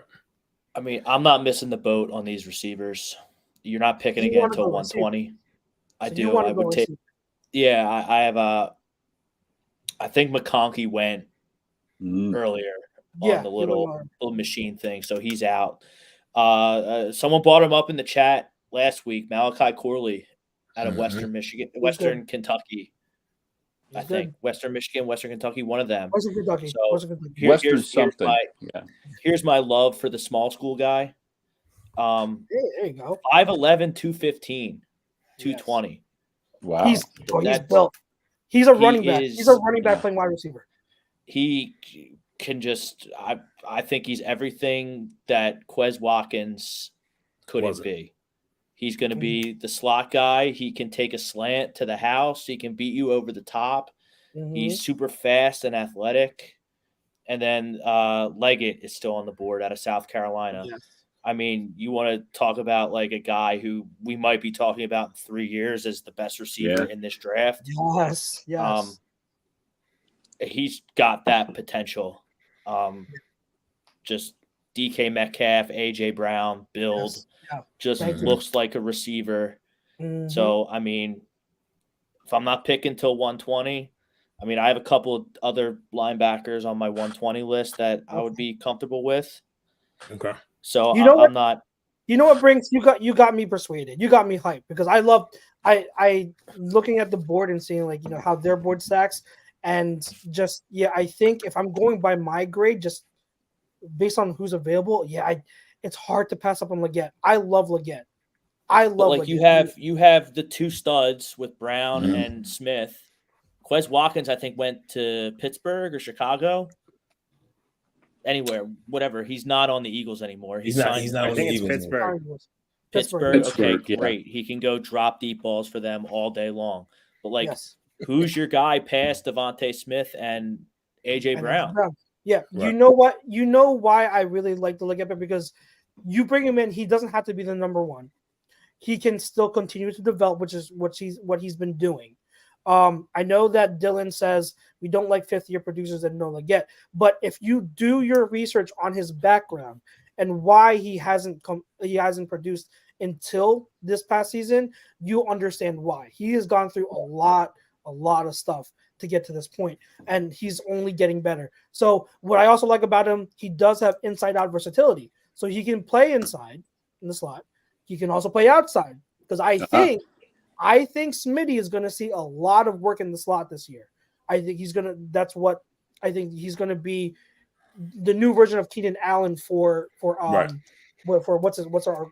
I mean, I'm not missing the boat on these receivers. You're not picking again until 120. I do. I would take. Yeah, I have a. I think McConkey went earlier on the little machine thing, so he's out. Someone brought him up in the chat last week. Malachi Corley out of Western Michigan, Western Kentucky. I think Western Michigan, Western Kentucky, one of them. Western Kentucky. So here's my love for the small school guy. There you go. 5'11", 215, 220. Wow. He's built. He's a running back. He's a running back playing wide receiver. He can just I think he's everything that Quez Watkins couldn't be. He's going to be the slot guy. He can take a slant to the house. He can beat you over the top. He's super fast and athletic. And then Leggett is still on the board out of South Carolina. Yes. I mean, you want to talk about like a guy who we might be talking about in 3 years as the best receiver in this draft. Yes, yes. He's got that potential. Just DK Metcalf, AJ Brown build. Yes. Just looks like a receiver. So, I mean, if I'm not picking till 120, I mean, I have a couple of other linebackers on my 120 list that I would be comfortable with. Okay. So I'm not. You know what brings you got me persuaded. You got me hyped because I looking at the board and seeing like how their board stacks and just I think if I'm going by my grade just based on who's available, it's hard to pass up on Leggett. I love Leggett. Leggett. You have the two studs with Brown and Smith. Quez Watkins, I think, went to Pittsburgh or Chicago. Anywhere, whatever. He's not on the Eagles anymore. He's not on the Eagles. Pittsburgh. Okay, great. He can go drop deep balls for them all day long. But who's your guy past Devontae Smith and AJ Brown? Yeah, right. You know what? You know why I really like the Leggett because you bring him in. He doesn't have to be the number one. He can still continue to develop, which is what he's been doing. I know that Dylan says we don't like fifth-year producers that know Leggett, but if you do your research on his background and why he hasn't produced until this past season, you understand why. He has gone through a lot of stuff to get to this point, and he's only getting better. So what I also like about him, he does have inside-out versatility. So he can play inside in the slot. He can also play outside because I think Smitty is going to see a lot of work in the slot this year. I think he's going to be the new version of Keenan Allen for what's our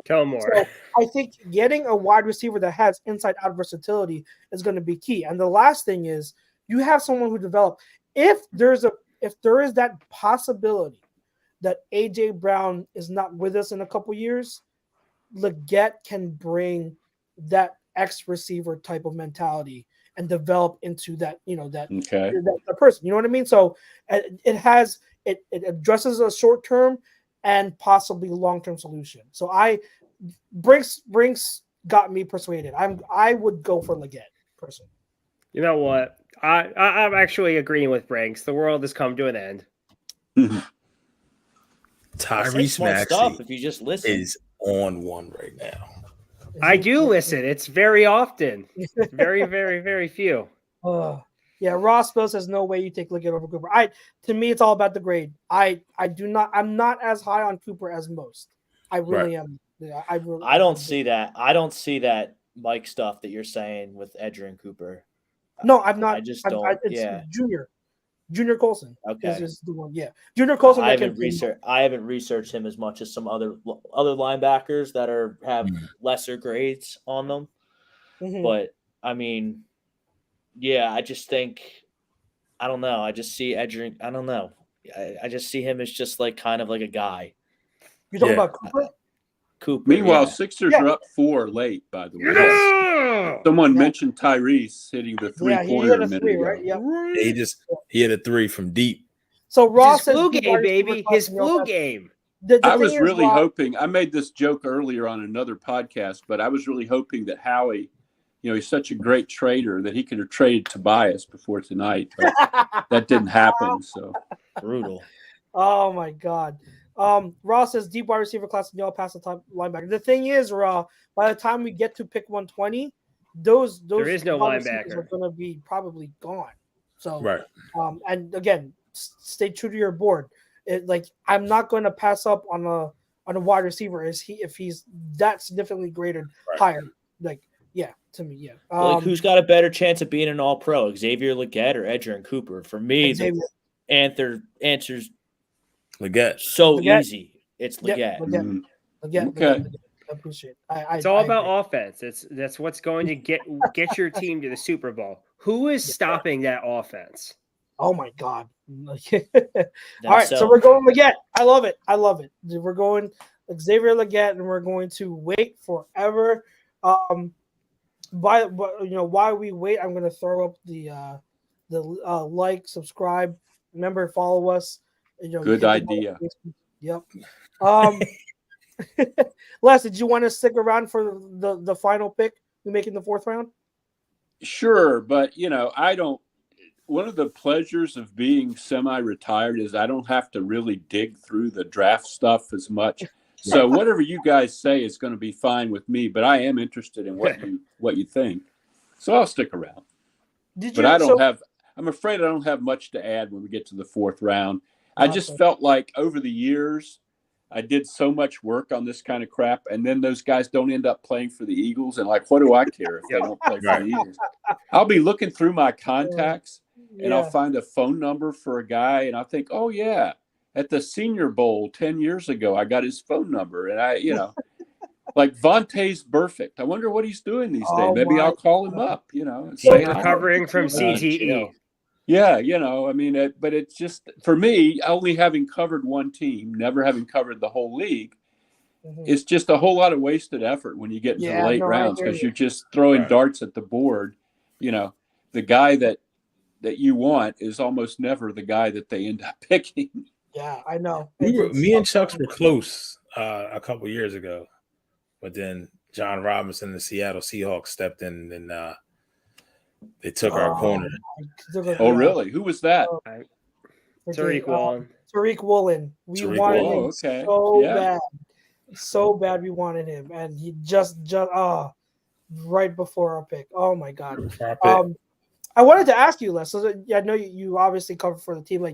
Kellen Moore. So I think getting a wide receiver that has inside out versatility is going to be key. And the last thing is you have someone who developed. If there is that possibility that AJ Brown is not with us in a couple years, Leggett can bring that X receiver type of mentality and develop into that, that person. You know what I mean? So it addresses a short term and possibly long-term solution. So Brinks got me persuaded. I would go for Leggett personally. You know what? I'm actually agreeing with Brinks. The world has come to an end. Tyrese Maxey if you just listen. Is on one right now. I do listen. It's very often. Very, very, very few. Yeah, Ross Bill says no way you take Liggett over Cooper. To me, it's all about the grade. I'm not as high on Cooper as most. I really am. Yeah, I don't see that. I don't see that Mike stuff that you're saying with Edger and Cooper. No, I'm not. I just don't. It's Junior Colson. Okay. Is the one. Yeah, Junior Colson. I haven't researched him as much as some other linebackers that have lesser grades on them. Mm-hmm. But I mean, yeah, I just think I don't know. I just see Edger. I don't know. I just see him as just like kind of like a guy. You're talking about Cooper? Cooper. Meanwhile, Sixers are up 4 late, by the way. Yeah! Someone mentioned Tyrese hitting the three-pointer a minute ago. Right? Yep. He hit a 3 from deep. So Ross his flu game, baby. His flu game. I was really hoping. I made this joke earlier on another podcast, but I was really hoping that Howie, he's such a great trader that he could have traded Tobias before tonight, but that didn't happen. So brutal. Oh my God. Ross says deep wide receiver class and y'all pass the top linebacker. The thing is, by the time we get to pick 120, those there is no linebacker are going to be probably gone. So right. And again, stay true to your board. I'm not going to pass up on a wide receiver if he's that significantly graded higher. To me, yeah. Who's got a better chance of being an All-Pro, Xavier Legette or Edger and Cooper? For me, the answer's Legette. Easy. It's Legette. Okay. I appreciate it. It's all about offense. That's what's going to get your team to the Super Bowl. Who is stopping that offense? Oh my God. All right, so we're going Legette. I love it. We're going Xavier Legette, and we're going to wait forever. While we wait, I'm going to throw up the like, subscribe, remember, follow us. Good idea. Yep. Les, did you want to stick around for the final pick? We making the 4th round? Sure, but I don't. One of the pleasures of being semi-retired is I don't have to really dig through the draft stuff as much. So whatever you guys say is going to be fine with me, but I am interested in what you think. So I'll stick around. I'm afraid I don't have much to add when we get to the 4th round. I just felt like over the years I did so much work on this kind of crap, and then those guys don't end up playing for the Eagles, and what do I care if they don't play for the Eagles? I'll be looking through my contacts, and I'll find a phone number for a guy, and I'll think, oh yeah, at the Senior Bowl 10 years ago, I got his phone number, and like Vontae's perfect. I wonder what he's doing these days. Maybe I'll call him up, and say recovering from CTE. Yeah, but it's just, for me, only having covered one team, never having covered the whole league, it's just a whole lot of wasted effort when you get into the late rounds, because you're just throwing darts at the board. The guy that you want is almost never the guy that they end up picking. Yeah, I know. Me and Chucks were close a couple years ago, but then John Robinson and the Seattle Seahawks stepped in and they took our corner. Oh, really? Who was that? Tariq Woolen. Tariq Woolen. We wanted him bad. So bad we wanted him. And he just right before our pick. Oh, my God. I wanted to ask you, Les. So I know you obviously cover for the team.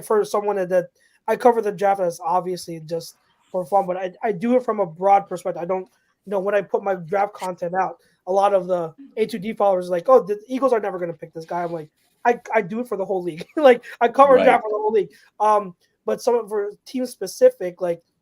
For someone that I cover the draft as obviously just for fun, but I do it from a broad perspective. I don't, when I put my draft content out, a lot of the A2D followers are like, oh, the Eagles are never going to pick this guy. I'm like, I do it for the whole league. I cover draft for the whole league. But for team specific,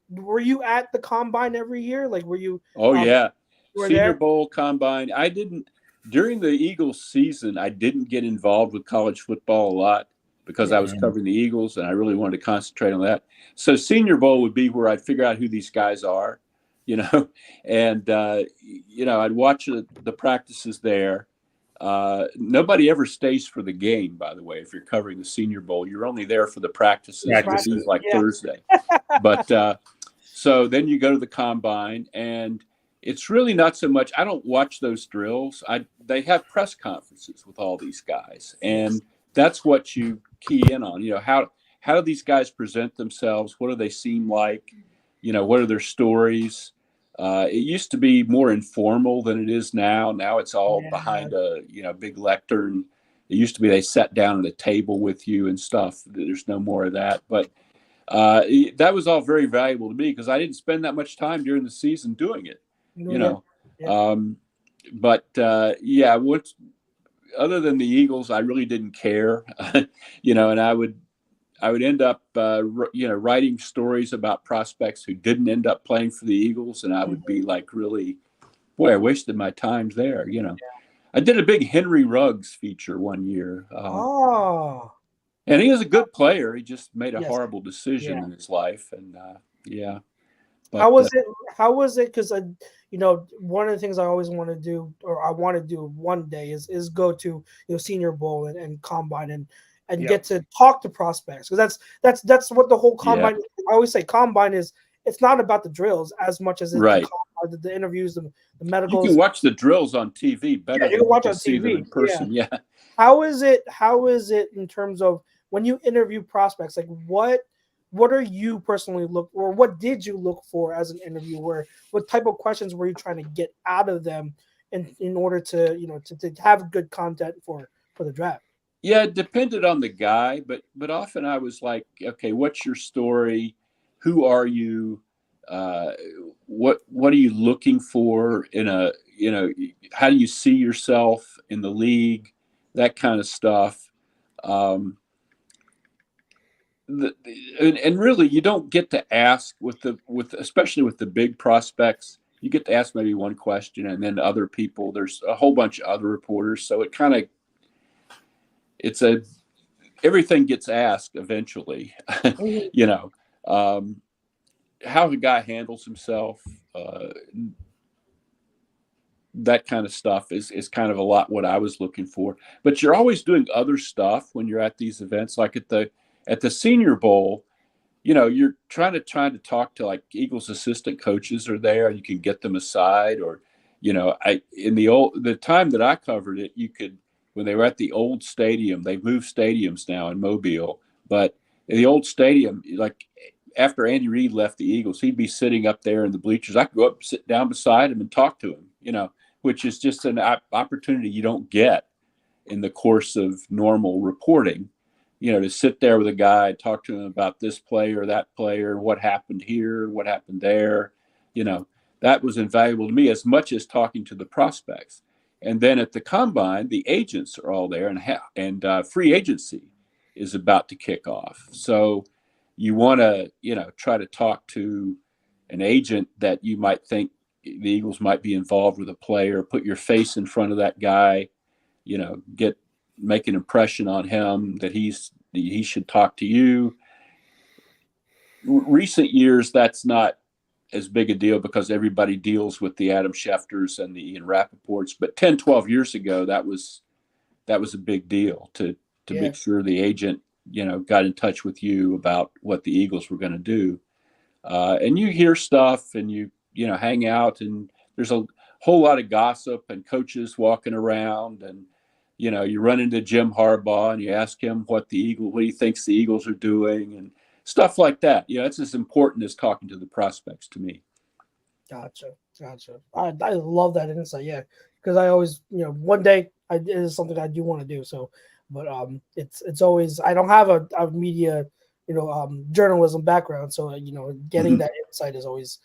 were you at the combine every year? Were you? Oh yeah, Senior Bowl combine. I didn't during the Eagles season. I didn't get involved with college football a lot because I was covering the Eagles and I really wanted to concentrate on that. So Senior Bowl would be where I'd figure out who these guys are. And, I'd watch the practices there. Nobody ever stays for the game, by the way. If you're covering the Senior Bowl, you're only there for the practices. Thursday. But so then you go to the combine, and it's really not so much. I don't watch those drills. They have press conferences with all these guys, and that's what you key in on. How do these guys present themselves? What do they seem like? What are their stories? It used to be more informal than it is now. Now it's all behind a big lectern It used to be they sat down at a table with you and stuff. There's no more of that. But that was all very valuable to me because I didn't spend that much time during the season doing it, you know. Yeah. Yeah, what's other than the Eagles, I really didn't care, you know, and I would end up, writing stories about prospects who didn't end up playing for the Eagles. And I would be like, really, boy, I wasted my time there. You know, I did a big Henry Ruggs feature one year. And he was a good player. He just made a horrible decision in his life. And But, how was it? How was it? Because one of the things I always want to do, or I want to do one day, is go to Senior Bowl and combine and get to talk to prospects, because that's what the whole combine. I always say combine is, it's not about the drills as much as it's the interviews, the medicals. You can watch the drills on TV better than you can see them in person. Yeah. How is it in terms of when you interview prospects? Like what are you personally what did you look for as an interviewer? What type of questions were you trying to get out of them in order to to have good content for the draft? Yeah, it depended on the guy, but often I was like, okay, what's your story? Who are you? What are you looking for in a, how do you see yourself in the league? That kind of stuff. And really, you don't get to ask especially with the big prospects. You get to ask maybe one question, and then other people. There's a whole bunch of other reporters, so it kind of everything gets asked eventually. How the guy handles himself, that kind of stuff is kind of a lot what I was looking for. But you're always doing other stuff when you're at these events, like at the Senior Bowl. You're trying to talk to, like, Eagles assistant coaches are there. You can get them aside, or in the time that I covered it, you could, when they were at the old stadium, they've moved stadiums now in Mobile, but in the old stadium, like after Andy Reid left the Eagles, he'd be sitting up there in the bleachers. I could go up, sit down beside him and talk to him, which is just an opportunity you don't get in the course of normal reporting, to sit there with a guy, talk to him about this player, that player, what happened here, what happened there. That was invaluable to me as much as talking to the prospects. And then at the combine, the agents are all there, and free agency is about to kick off. So you want to, try to talk to an agent that you might think the Eagles might be involved with a player, put your face in front of that guy, make an impression on him that he should talk to you. Recent years, that's not as big a deal because everybody deals with the Adam Schefters and the Ian Rappaports. But 10, 12 years ago, that was a big deal to make sure the agent, got in touch with you about what the Eagles were going to do. And you hear stuff and you hang out, and there's a whole lot of gossip and coaches walking around, and, you run into Jim Harbaugh and you ask him what he thinks the Eagles are doing and stuff like that. It's as important as talking to the prospects to me. Gotcha. I love that insight. Yeah. Because I always, one day it is something I do want to do. So, but it's always, I don't have a media, journalism background. So, getting that insight is always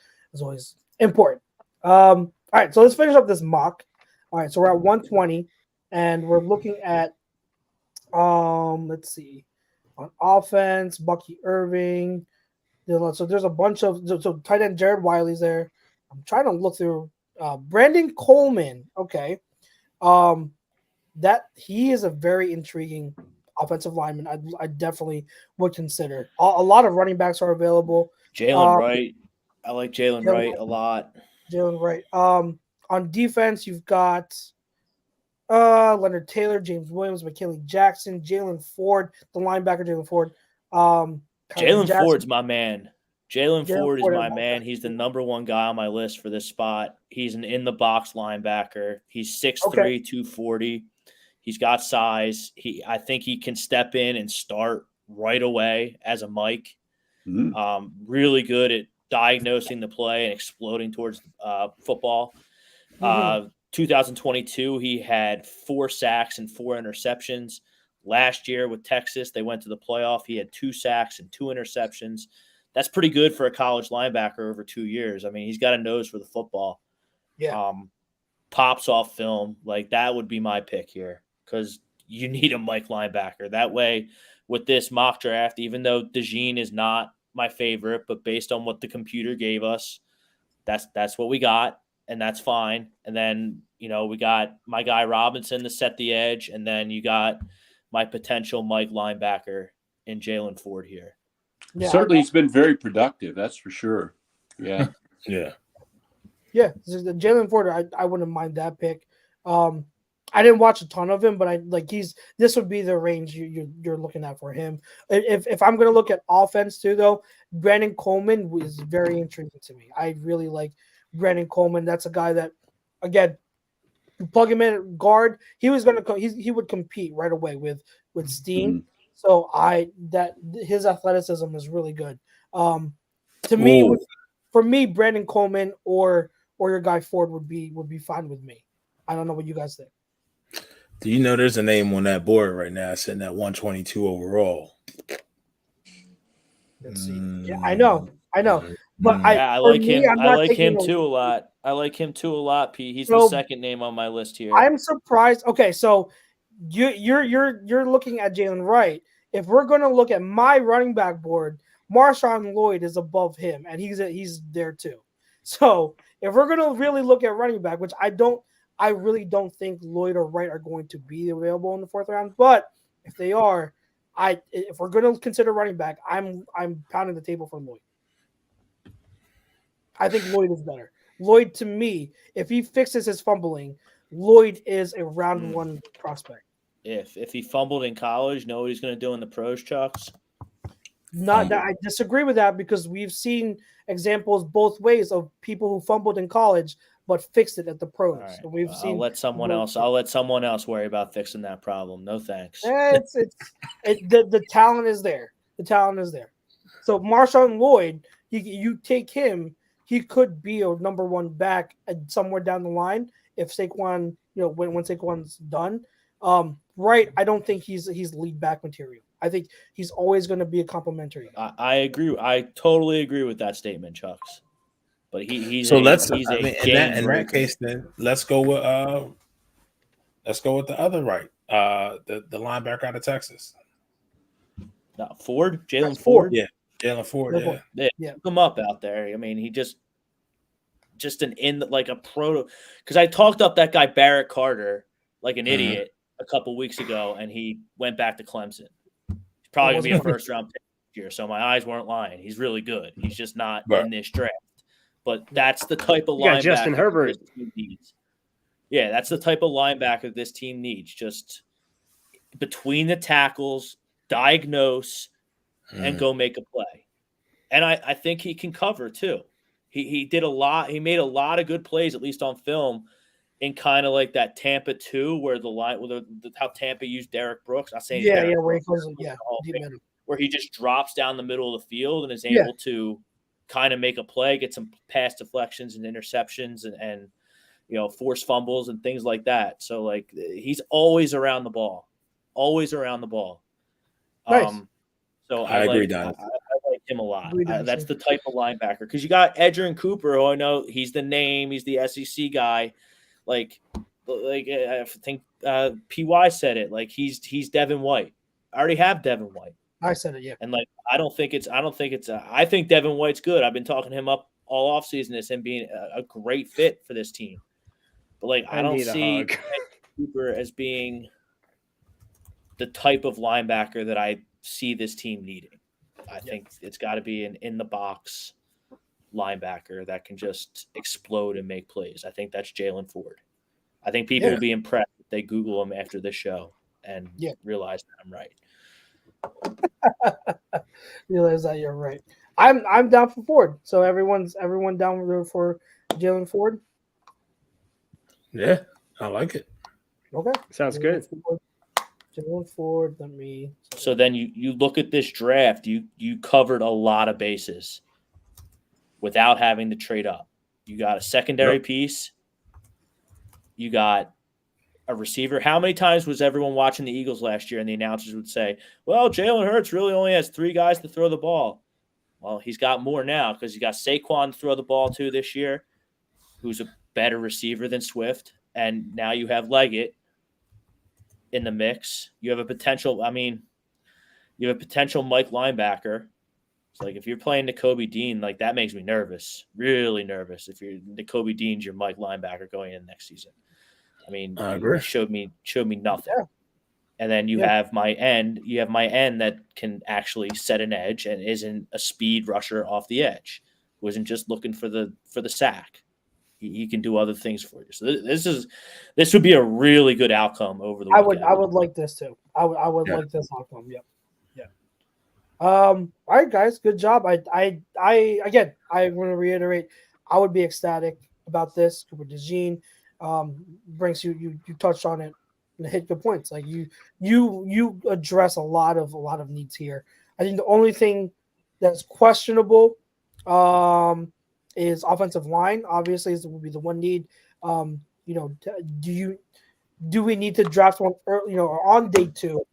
important. All right. So let's finish up this mock. All right. So we're at 120 and we're looking at, let's see, on offense, Bucky Irving. So there's a bunch of tight end Jared Wiley's there. I'm trying to look through Brandon Coleman. Okay, that he is a very intriguing offensive lineman. I definitely would consider. A lot of running backs are available. Jalen Wright, I like Jalen Wright a lot. Jalen Wright. On defense, you've got Leonard Taylor, James Williams, McKinley Jackson, Jalen Ford, the linebacker Jalen Ford. Jalen Ford's my man. Jalen Ford is my man. He's the number one guy on my list for this spot. He's an in-the-box linebacker. He's 6'3", 240. He's got size. I think he can step in and start right away as a Mike. Mm-hmm. Really good at diagnosing the play and exploding towards football. 2022, he had 4 sacks and 4 interceptions. Last year with Texas, they went to the playoff. He had 2 sacks and 2 interceptions. That's pretty good for a college linebacker over 2 years. I mean, he's got a nose for the football. Yeah. Pops off film. Like, that would be my pick here because you need a Mike linebacker. That way, with this mock draft, even though DeJean is not my favorite, but based on what the computer gave us, that's what we got, and that's fine. And then, we got my guy Robinson to set the edge, and then you got my potential Mike linebacker in Jalen Ford here. Yeah, certainly he's been very productive, that's for sure. Yeah. Yeah. Yeah, Jalen Ford, I wouldn't mind that pick. I didn't watch a ton of him, but this would be the range you're looking at for him. If I'm going to look at offense too, though, Brandon Coleman was very intriguing to me. I really like Brandon Coleman. That's a guy that, again, you plug him in at guard, he would compete right away with Steen. Mm-hmm. So his athleticism is really good. For me, Brandon Coleman or your guy Ford would be fine with me. I don't know what you guys think. Do you know there's a name on that board right now sitting at 122 overall? Let's see. Yeah, I know. But I like him. I like him too a lot. I like him too a lot, Pete. He's the second name on my list here. I'm surprised. Okay, so you're looking at Jalen Wright. If we're going to look at my running back board, Marshawn Lloyd is above him, and he's there too. So if we're going to really look at running back, which I really don't think Lloyd or Wright are going to be available in the 4th round, but if they are, if we're going to consider running back, I'm pounding the table for Lloyd. I think Lloyd is better. Lloyd, to me, if he fixes his fumbling, Lloyd is a round 1 prospect. If he fumbled in college, know what he's going to do in the pros, Chucks? Not that I disagree with that, because we've seen examples both ways of people who fumbled in college but fixed it at the pros. Right. So we've seen. I'll let someone else worry about fixing that problem. No thanks. The talent is there. The talent is there. So Marshawn Lloyd, you take him, he could be a number 1 back somewhere down the line if Saquon, when Saquon's done. Right, I don't think he's lead back material. I think he's always going to be a complimentary. I agree. I totally agree with that statement, Chucks. But in that case, then let's go with the other right, the linebacker out of Texas. Ford, Jalen Ford. Yeah, Jalen Ford. Yeah, hook him up out there. I mean, he just a proto. Because I talked up that guy Barrett Carter like an idiot a couple weeks ago, and he went back to Clemson. He's probably gonna be a 1st round pick this year, so my eyes weren't lying. He's really good. He's just not in this draft. But that's the type of linebacker Justin Herbert. This team needs. Yeah, that's the type of linebacker this team needs. Just between the tackles, diagnose, and go make a play. And I think he can cover too. He did a lot. He made a lot of good plays, at least on film, in kind of like that Tampa 2, where how Tampa used Derek Brooks. I'm saying where he just drops down the middle of the field and is able to kind of make a play, get some pass deflections and interceptions and force fumbles and things like that. So he's always around the ball. Nice. So I agree, Don. I like him a lot. That's the type of linebacker, because you got Edgerrin Cooper, who I know he's the name, he's the SEC guy. I think PY said it. He's Devin White. I already have Devin White. I said it, yeah. And I think Devin White's good. I've been talking him up all offseason as him being a great fit for this team. But I don't see Cooper as being the type of linebacker that I see this team needing. I think it's got to be an in the box linebacker that can just explode and make plays. I think that's Jalen Ford. I think people will be impressed if they Google him after this show and realize that I'm right. Realize that you're right. I'm down for Ford. So everyone down for Jalen Ford. Yeah, I like it. Okay, sounds good. Jalen Ford. So then you look at this draft. You covered a lot of bases without having to trade up. You got a secondary piece. You got a receiver. How many times was everyone watching the Eagles last year and the announcers would say, well, Jalen Hurts really only has 3 guys to throw the ball. Well, he's got more now because you got Saquon to throw the ball to this year, who's a better receiver than Swift. And now you have Leggett in the mix. You have a potential Mike linebacker. It's like if you're playing Nakobe Dean, like that makes me nervous, really nervous. If you're Nakobe Dean's your Mike linebacker going in next season. I mean, agree. showed me nothing. Yeah. And then you have my end. You have my end that can actually set an edge and isn't a speed rusher off the edge. Wasn't just looking for the sack. He can do other things for you. So this would be a really good outcome over the weekend. I would like this too. I would like this outcome. Yep. Yeah. All right, guys, good job. I want to reiterate, I would be ecstatic about this. Cooper DeJean brings you touched on it and hit good points. Like you address a lot of needs here. I think the only thing that's questionable is offensive line. Obviously, this would be the one need. Do we need to draft one early, or on day 2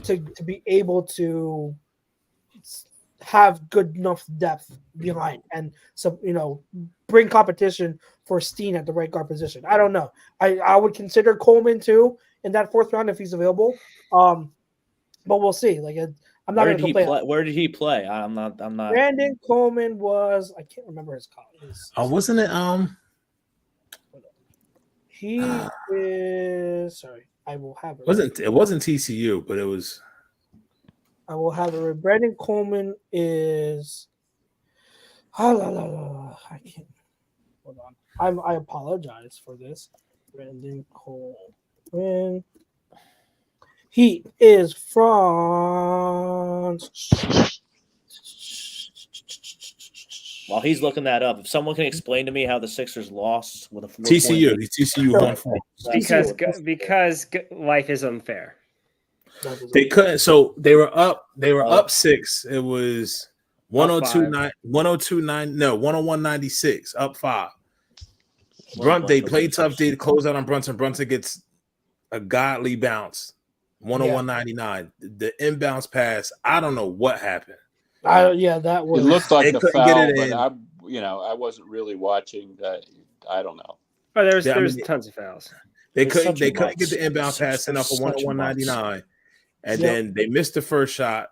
to be able to have good enough depth behind and bring competition for Steen at the right guard position? I don't know. I would consider Coleman too in that 4th round if he's available. But we'll see. Like I'm not going to complain. Where did he play? I'm not. Brandon Coleman was. I can't remember his college. Wasn't it? He is. Sorry, I will have it. It wasn't TCU, but it was. I will have it. Brandon Coleman is. I can't. Hold on. I apologize for this. Brandon Coleman. He is from. While he's looking that up, if someone can explain to me how the Sixers lost with a TCU, TCU won 4 because life is unfair. They couldn't. So they were up. They were up 6. It was 101-96, up 5. They played tough. They closed out on Brunson. Brunson gets a godly bounce. 101-99. The inbounds pass. I don't know what happened. That was. It looked like a foul, but I wasn't really watching that. I don't know. Oh, there's tons of fouls. They couldn't get the inbound pass enough for 101-99, and then they missed the first shot.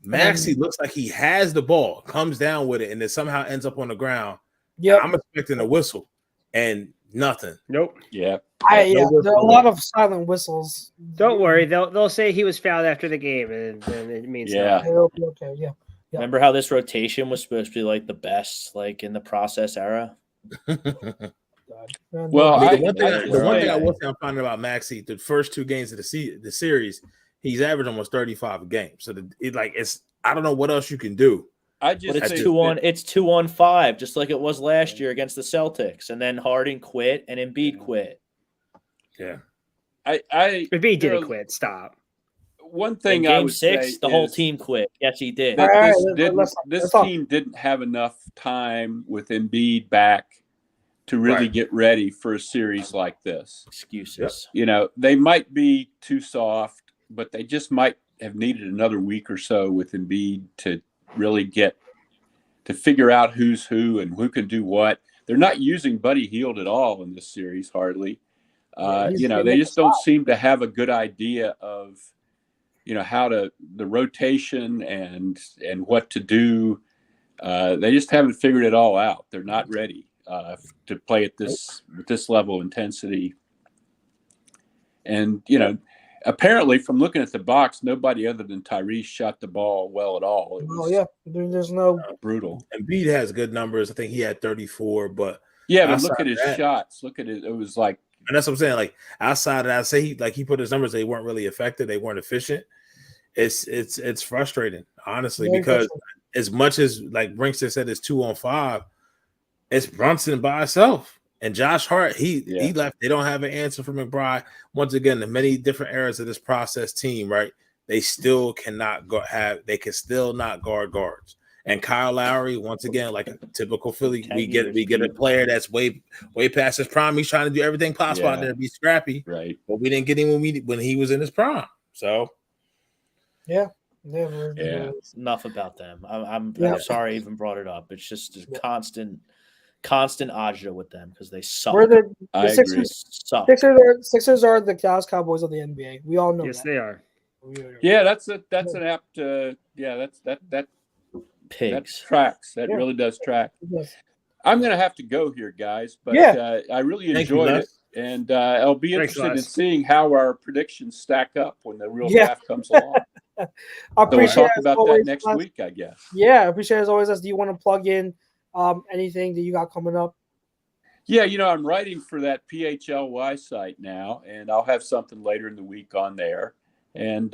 Maxey looks like he has the ball, comes down with it, and then somehow ends up on the ground. Yeah, I'm expecting a whistle, and nothing. Nope. Yeah. There are a lot of silent whistles. Don't worry, they'll say he was fouled after the game, and it means nothing. It'll be okay. Yeah. Remember how this rotation was supposed to be like the best, like in the process era? Well, the one thing I will say I'm finding about Maxey, the first 2 games of the series, he's averaged almost 35 a game. So I don't know what else you can do. But it's 2-on-5, just like it was last year against the Celtics, and then Harden quit and Embiid quit. Yeah, Embiid didn't quit. Stop. One thing in game I would 6, say the whole team quit. Yes, he did. This team didn't have enough time with Embiid back to really get ready for a series like this. Excuses. They might be too soft, but they just might have needed another week or so with Embiid to really get to figure out who's who and who can do what. They're not using Buddy Hield at all in this series, hardly. They just don't seem to have a good idea of, how the rotation and what to do. They just haven't figured it all out. They're not ready to play at this level of intensity. And, apparently from looking at the box, nobody other than Tyrese shot the ball well at all. There's no brutal. Embiid has good numbers. I think he had 34, but but look at his shots. Look at it. It was like, and that's what I'm saying. Like outside of that, I say he put his numbers. They weren't really effective. They weren't efficient. It's frustrating, honestly, because as much as like Brinkston said, it's 2-on-5. It's Brunson by himself. And Josh Hart, he left. They don't have an answer for McBride. Once again, the many different eras of this process team, right? They still cannot they can still not guard guards. And Kyle Lowry, once again, like a typical Philly, 10 we years, get a player that's way past his prime. He's trying to do everything possible out there to be scrappy, Right. but we didn't get him when he was in his prime. So Yeah. Enough about them. I'm sorry I even brought it up. It's just a constant agita with them because they suck. We're the I Sixers. Suck. Sixers are the Dallas Cowboys of the NBA. We all know Yes, that. they are. Yeah, that's an apt. That Pigs. tracks. That Yeah. really does track. Yes. I'm going to have to go here, guys, but I really Thank you, enjoyed Les. it, and I'll be Thanks, interested in Les. seeing how our predictions stack up when the real draft comes along. I So we'll appreciate talk it as about always, that next Les. week, I guess. Yeah, I appreciate it as always. Do you want to plug in anything that you got coming up? Yeah, I'm writing for that PHLY site now, and I'll have something later in the week on there. And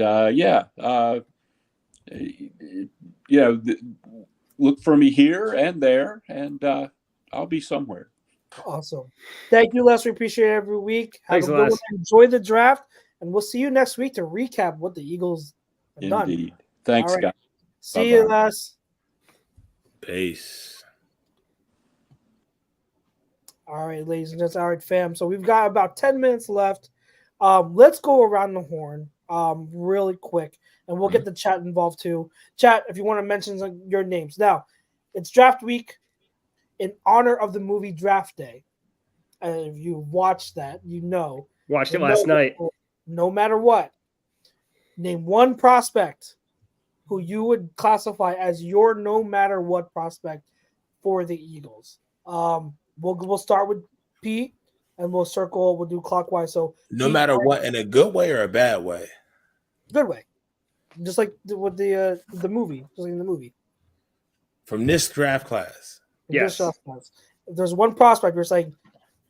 look for me here and there, and I'll be somewhere. Awesome. Thank you, Les. We appreciate it every week. Have Thanks, a good Les. one. Enjoy the draft, and we'll see you next week to recap what the Eagles have done. Indeed. Thanks, All right. guys. See you, Bye-bye. Les. peace. All right, ladies and gents. All right, fam. So we've got about 10 minutes left. Let's go around the horn really quick, and we'll get the chat involved too. Chat, if you want to mention your names. Now, it's draft week in honor of the movie Draft Day. And if you watched that, you know. Watched it last night. No matter what, name one prospect who you would classify as your no matter what prospect for the Eagles. We'll start with Pete, and we'll circle. We'll do clockwise. So No Pete, matter what, in a good way or a bad way. good way, just like with the movie, just like in the movie. From this draft class. Yes. If there's one prospect where it's like,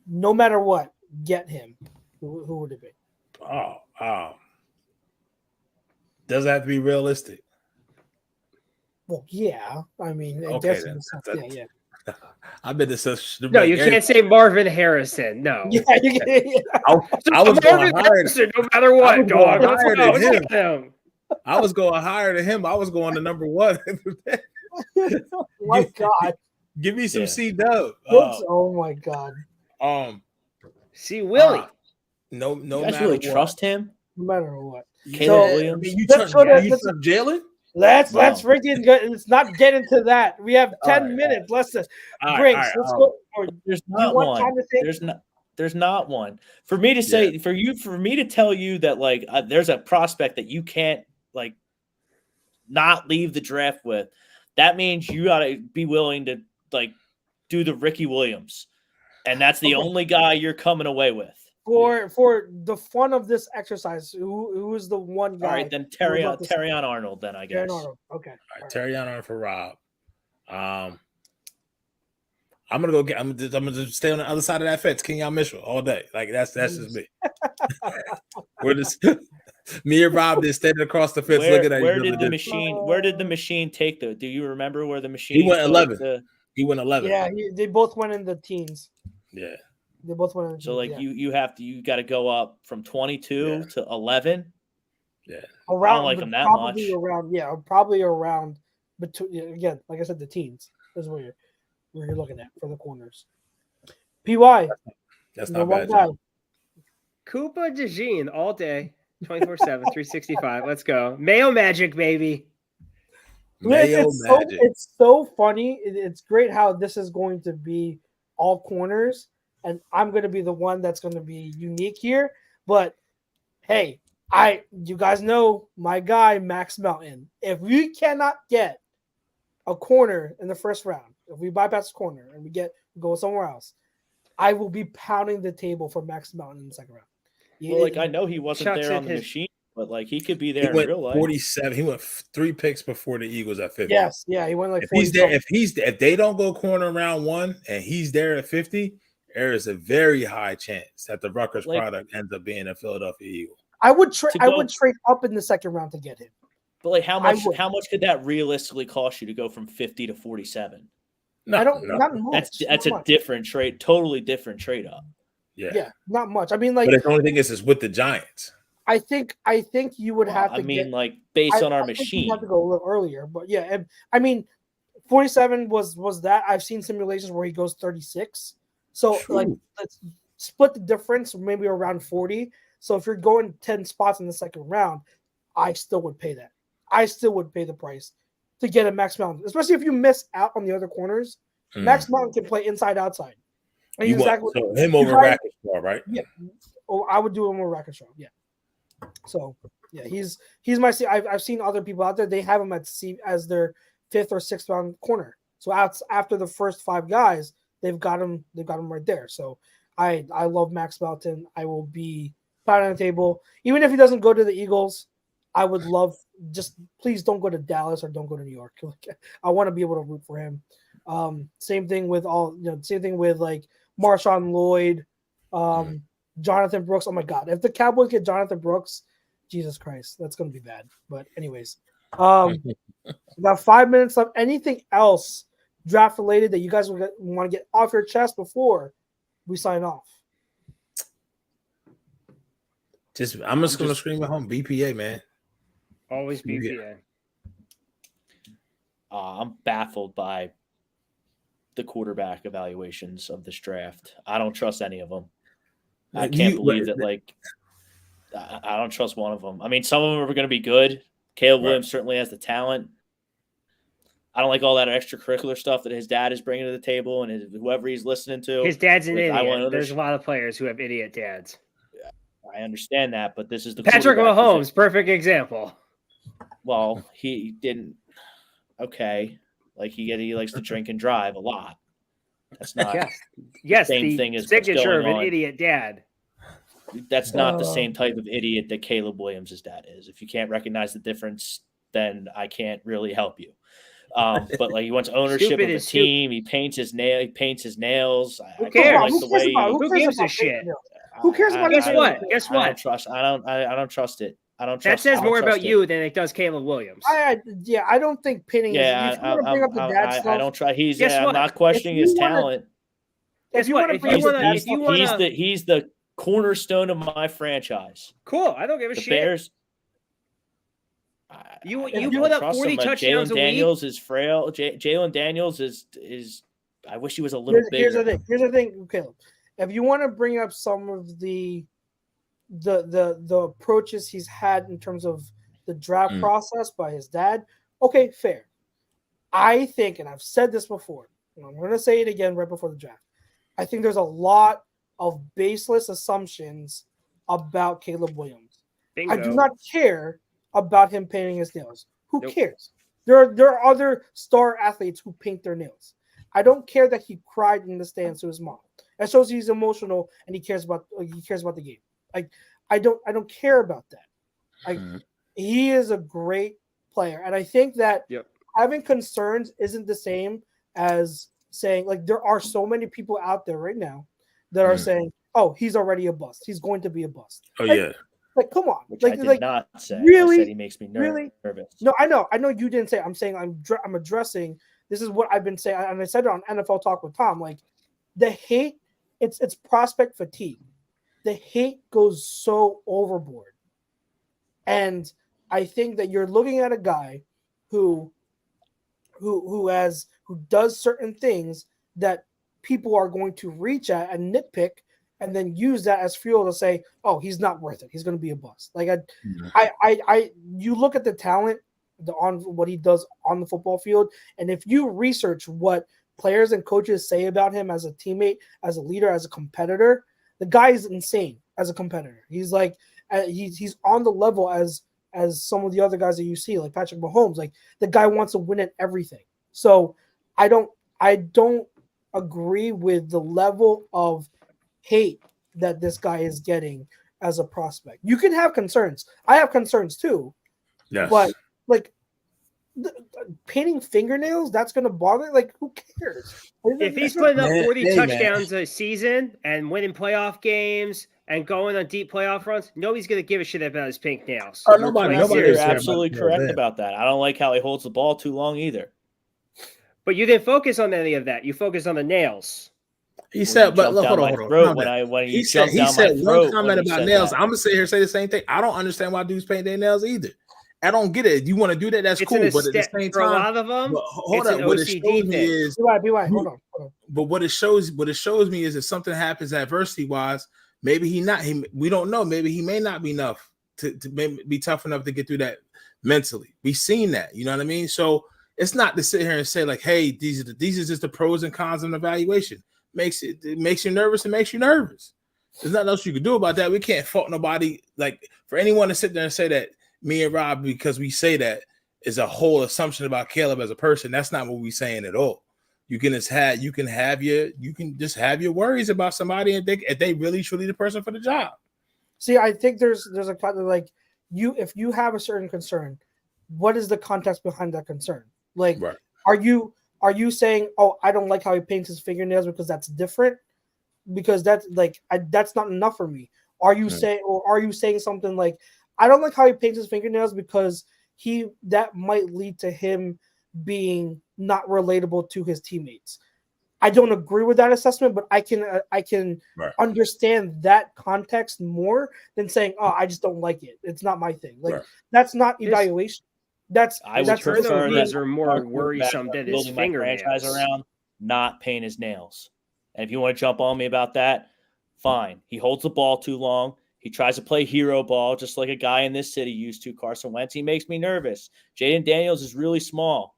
no matter what, get him. Who would it be? Does that have to be realistic? Well, yeah. I mean, I Okay, guess in then. a sense, That's- yeah. I've been to such. No, you can't say Marvin Harrison. No. Yeah, you can, yeah. I was going Marvin higher. Harrison, no matter what, was dog. going Let's higher go. than Let's get him. I was going higher than him. I was going to number one. Oh my God. Give me some Yeah. C-Dub. Oh my God. See, Willie. No You guys matter really what. trust him? No matter what. Caleb So, Williams? You Let's trust go to- Jalen? Let's Wow. freaking go. Let's not get into that. We have 10 All right, minutes. Let's just All right, Briggs. all right, Let's all go. Or There's do you not want one. time to think? There's not one. For me to say, for me to tell you that like there's a prospect that you can't like not leave the draft with, that means you gotta be willing to like do the Ricky Williams, and that's the only guy you're coming away with. For the fun of this exercise, who is the one guy? All right, then you would love to see? Terrion Arnold. Then I guess. Darren Arnold. Okay. All All right, right. Terry on for Rob. I'm gonna go get. I'm gonna just stay on the other side of that fence, Kenyon Mitchell, all day. Like that's just me. We're just me and Rob just standing across the fence looking at Where each did other. the machine? Where did the machine take the? Do you remember where the machine? He went took 11. He went 11. Yeah, they both went in the teens. Yeah. They both went in the So like teens, you got to go up from 22 to 11. Yeah. around, I don't like them that probably much. probably around between again, like I said, the teens is where you're looking at for the corners. PY, That's the not one bad. guy. Job. Cooper DeJean all day, 24/7, 365. Let's go. Mayo Magic, baby. Mayo Magic. It's so funny. It's great how this is going to be all corners, and I'm going to be the one that's going to be unique here. But hey, you guys know my guy Max Melton. If we cannot get a corner in the first round, if we bypass the corner and we go somewhere else, I will be pounding the table for Max Melton in the second round. Well, like I know he wasn't Chuck's there in on the his- machine, but like he could be He there in went real life. 47. He went 3 picks before the Eagles at 50. Yes, yeah, he went like If he's 40 there, if they don't go corner round 1 and he's there at 50, there is a very high chance that the Rutgers Like- product ends up being a Philadelphia Eagle. I would To I go- would trade up in the second round to get him. But like how I much would. could that realistically cost you to go from 50 to 47? No, I don't no. not much. That's not a much. different trade, totally different trade up. Yeah, not much. I mean, like But the only thing is with the Giants. I think you would have to. I mean, get, like based on our I think machine. you have to go a little earlier, but yeah, I mean, 47 was that. I've seen simulations where he goes 36. So like let's split the difference, maybe around 40. So if you're going 10 spots in the second round, I still would pay that. I still would pay the price to get a Max Mountain, especially if you miss out on the other corners. Max Mountain can play inside outside. And You want so him over Rackenshaw, right? Yeah. Oh, I would do him over Rackenshaw. Yeah. So yeah, he's my. I've seen other people out there. They have him at C as their 5th or 6th round corner. So after the first 5 guys, they've got him right there. So I love Max Mountain. I will be pounding on the table, even if he doesn't go to the Eagles. I would love, just please don't go to Dallas or don't go to New York. I want to be able to root for him. Same thing with like Marshawn Lloyd, Jonathan Brooks. Oh my God, if the Cowboys get Jonathan Brooks, Jesus Christ, that's gonna be bad. But anyways, about 5 minutes left. Anything else draft related that you guys want to get off your chest before we sign off? I'm just gonna scream at home. BPA, man. Always BPA. I'm baffled by the quarterback evaluations of this draft. I don't trust any of them. I can't believe that. Like, I don't trust one of them. I mean, some of them are going to be good. Caleb Williams certainly has the talent. I don't like all that extracurricular stuff that his dad is bringing to the table and whoever he's listening to. His dad's an idiot. There's a lot of players who have idiot dads. I understand that, but this is the Patrick Mahomes, perfect example. Well, he didn't. Okay, like he likes to drink and drive a lot. That's not the same thing as signature of an idiot dad. That's not the same type of idiot that Caleb Williams' dad is. If you can't recognize the difference, then I can't really help you. But like he wants ownership of the team. He paints his nails. Who cares? Who gives a shit? Who cares about? Guess what? I don't trust. I don't trust it. I don't trust. That says more about you than it does Caleb Williams. I don't think pinning. Yeah, I don't try. He's. I'm not questioning his talent. Guess what? He's the cornerstone of my franchise. Cool. I don't give a shit. Bears. You put up 40 touchdowns a week. Daniels is frail. Jalen Daniels is. I wish he was a little bigger. Here's the thing, Caleb. If you want to bring up some of the approaches he's had in terms of the draft process by his dad, okay, fair. I think, and I've said this before, and I'm going to say it again right before the draft, I think there's a lot of baseless assumptions about Caleb Williams. Bingo. I do not care about him painting his nails. Who cares? There are other star athletes who paint their nails. I don't care that he cried in the stands to his mom. That shows he's emotional and he cares about the game. Like I don't care about that. He is a great player, and I think that having concerns isn't the same as saying, like, there are so many people out there right now that are saying, "Oh, he's already a bust. He's going to be a bust." Oh, like, yeah. Like, come on. Which I did not say. Really? I said he makes me nervous. No, I know you didn't say. I'm saying I'm addressing. This is what I've been saying, and I said it on NFL Talk with Tom. Like, the hate, it's prospect fatigue. The hate goes so overboard, and I think that you're looking at a guy who does certain things that people are going to reach at and nitpick, and then use that as fuel to say, "Oh, he's not worth it. He's going to be a bust." Like you look at the talent, on what he does on the football field, and if you research what players and coaches say about him as a teammate, as a leader, as a competitor, the guy is insane as a competitor. He's like he's on the level as some of the other guys that you see, like Patrick Mahomes. Like, the guy wants to win at everything. So I don't agree with the level of hate that this guy is getting as a prospect. You can have concerns. I have concerns too. Yes. But like painting fingernails, that's going to bother. Like, who cares? If he's putting up 40 touchdowns a season and winning playoff games and going on deep playoff runs, nobody's going to give a shit about his pink nails. Oh, nobody. You're absolutely correct about that. I don't like how he holds the ball too long either. But you didn't focus on any of that. You focused on the nails. He said, but look, hold on. He said one comment about nails. I'm gonna sit here and say the same thing. I don't understand why dudes paint their nails either. I don't get it. You want to do that? That's It's cool. an But at the same for a time, lot of them, hold it's on. an What it OCD shows me thing. is, BY, hold on. but what it shows me is if something happens adversity wise, maybe we don't know. Maybe he may not be enough to be tough enough to get through that mentally. We've seen that. You know what I mean? So it's not to sit here and say like, hey, these are just the pros and cons of an evaluation. It makes you nervous. It makes you nervous. There's nothing else you can do about that. We can't fault nobody. Like for anyone to sit there and say that me and Rob, because we say that, is a whole assumption about Caleb as a person. That's not what we're saying at all. You can just have your worries about somebody and think if they really truly the person for the job. See, I think there's a kind of like if you have a certain concern, what is the context behind that concern? Like, right. Are you saying, oh, I don't like how he paints his fingernails because that's different? Because that's that's not enough for me. Are you saying something like, I don't like how he paints his fingernails because that might lead to him being not relatable to his teammates? I don't agree with that assessment, but I can right. understand that context more than saying, oh, I just don't like it. It's not my thing. Like that's not evaluation. I would prefer these are more worrisome than his fingernails. Franchise around, not paint his nails. And if you want to jump on me about that, fine. He holds the ball too long. He tries to play hero ball just like a guy in this city used to. Carson Wentz. He makes me nervous. Jaden Daniels is really small.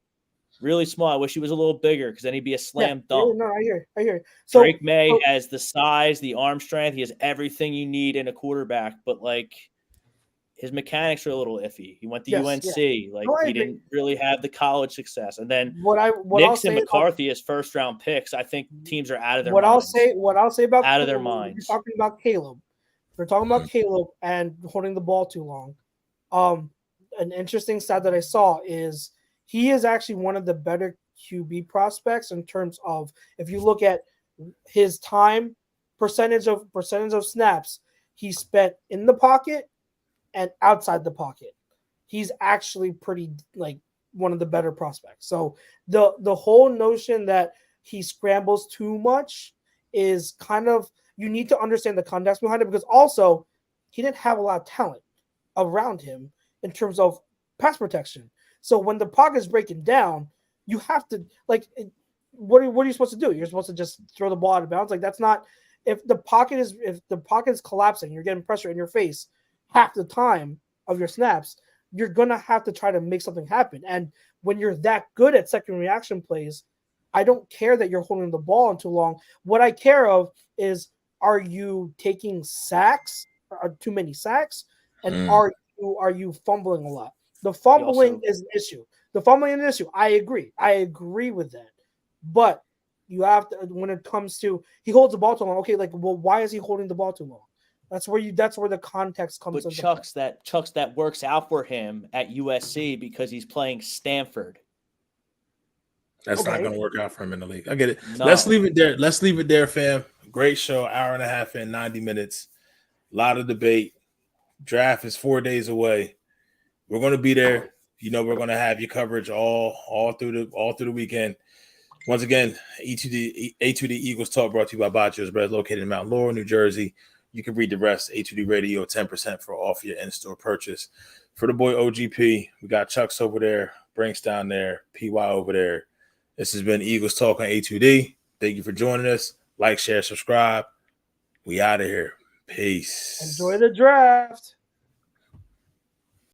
Really small. I wish he was a little bigger because then he'd be a slam dunk. No, I hear. So Drake May has the size, the arm strength. He has everything you need in a quarterback, but like his mechanics are a little iffy. He went to UNC. He didn't really have the college success. And then Nix and McCarthy as first round picks. I think teams are out of their minds. What I'll say about out of their minds. We're talking about Caleb. We're talking about Caleb and holding the ball too long. An interesting stat that I saw is he is actually one of the better QB prospects in terms of if you look at his time, percentage of snaps he spent in the pocket and outside the pocket. He's actually pretty like one of the better prospects. So the whole notion that he scrambles too much is kind of, you need to understand the context behind it, because also he didn't have a lot of talent around him in terms of pass protection. So when the pocket is breaking down, you have to what are you supposed to do? You're supposed to just throw the ball out of bounds. Like that's not, if the pocket is collapsing, you're getting pressure in your face half the time of your snaps, you're gonna have to try to make something happen. And when you're that good at second reaction plays, I don't care that you're holding the ball on too long. What I care of is, are you taking sacks, too many sacks, and are you fumbling a lot? The fumbling is an issue. I agree with that. But you have to, when it comes to he holds the ball too long. Okay, why is he holding the ball too long? That's where the context comes. But Chucks that works out for him at USC because he's playing Stanford. That's not going to work out for him in the league. I get it. No. Let's leave it there, fam. Great show, hour and a half and 90 minutes. A lot of debate. Draft is 4 days away. We're going to be there. We're going to have your coverage all through the weekend. Once again, A2D Eagles Talk brought to you by Bachelor's Bread, located in Mount Laurel, New Jersey. You can read the rest. A2D Radio, 10% for off your in-store purchase. For the boy OGP, we got Chucks over there, Brinks down there, PY over there. This has been Eagles Talk on A2D. Thank you for joining us. Like, share, subscribe. We out of here. Peace. Enjoy the draft.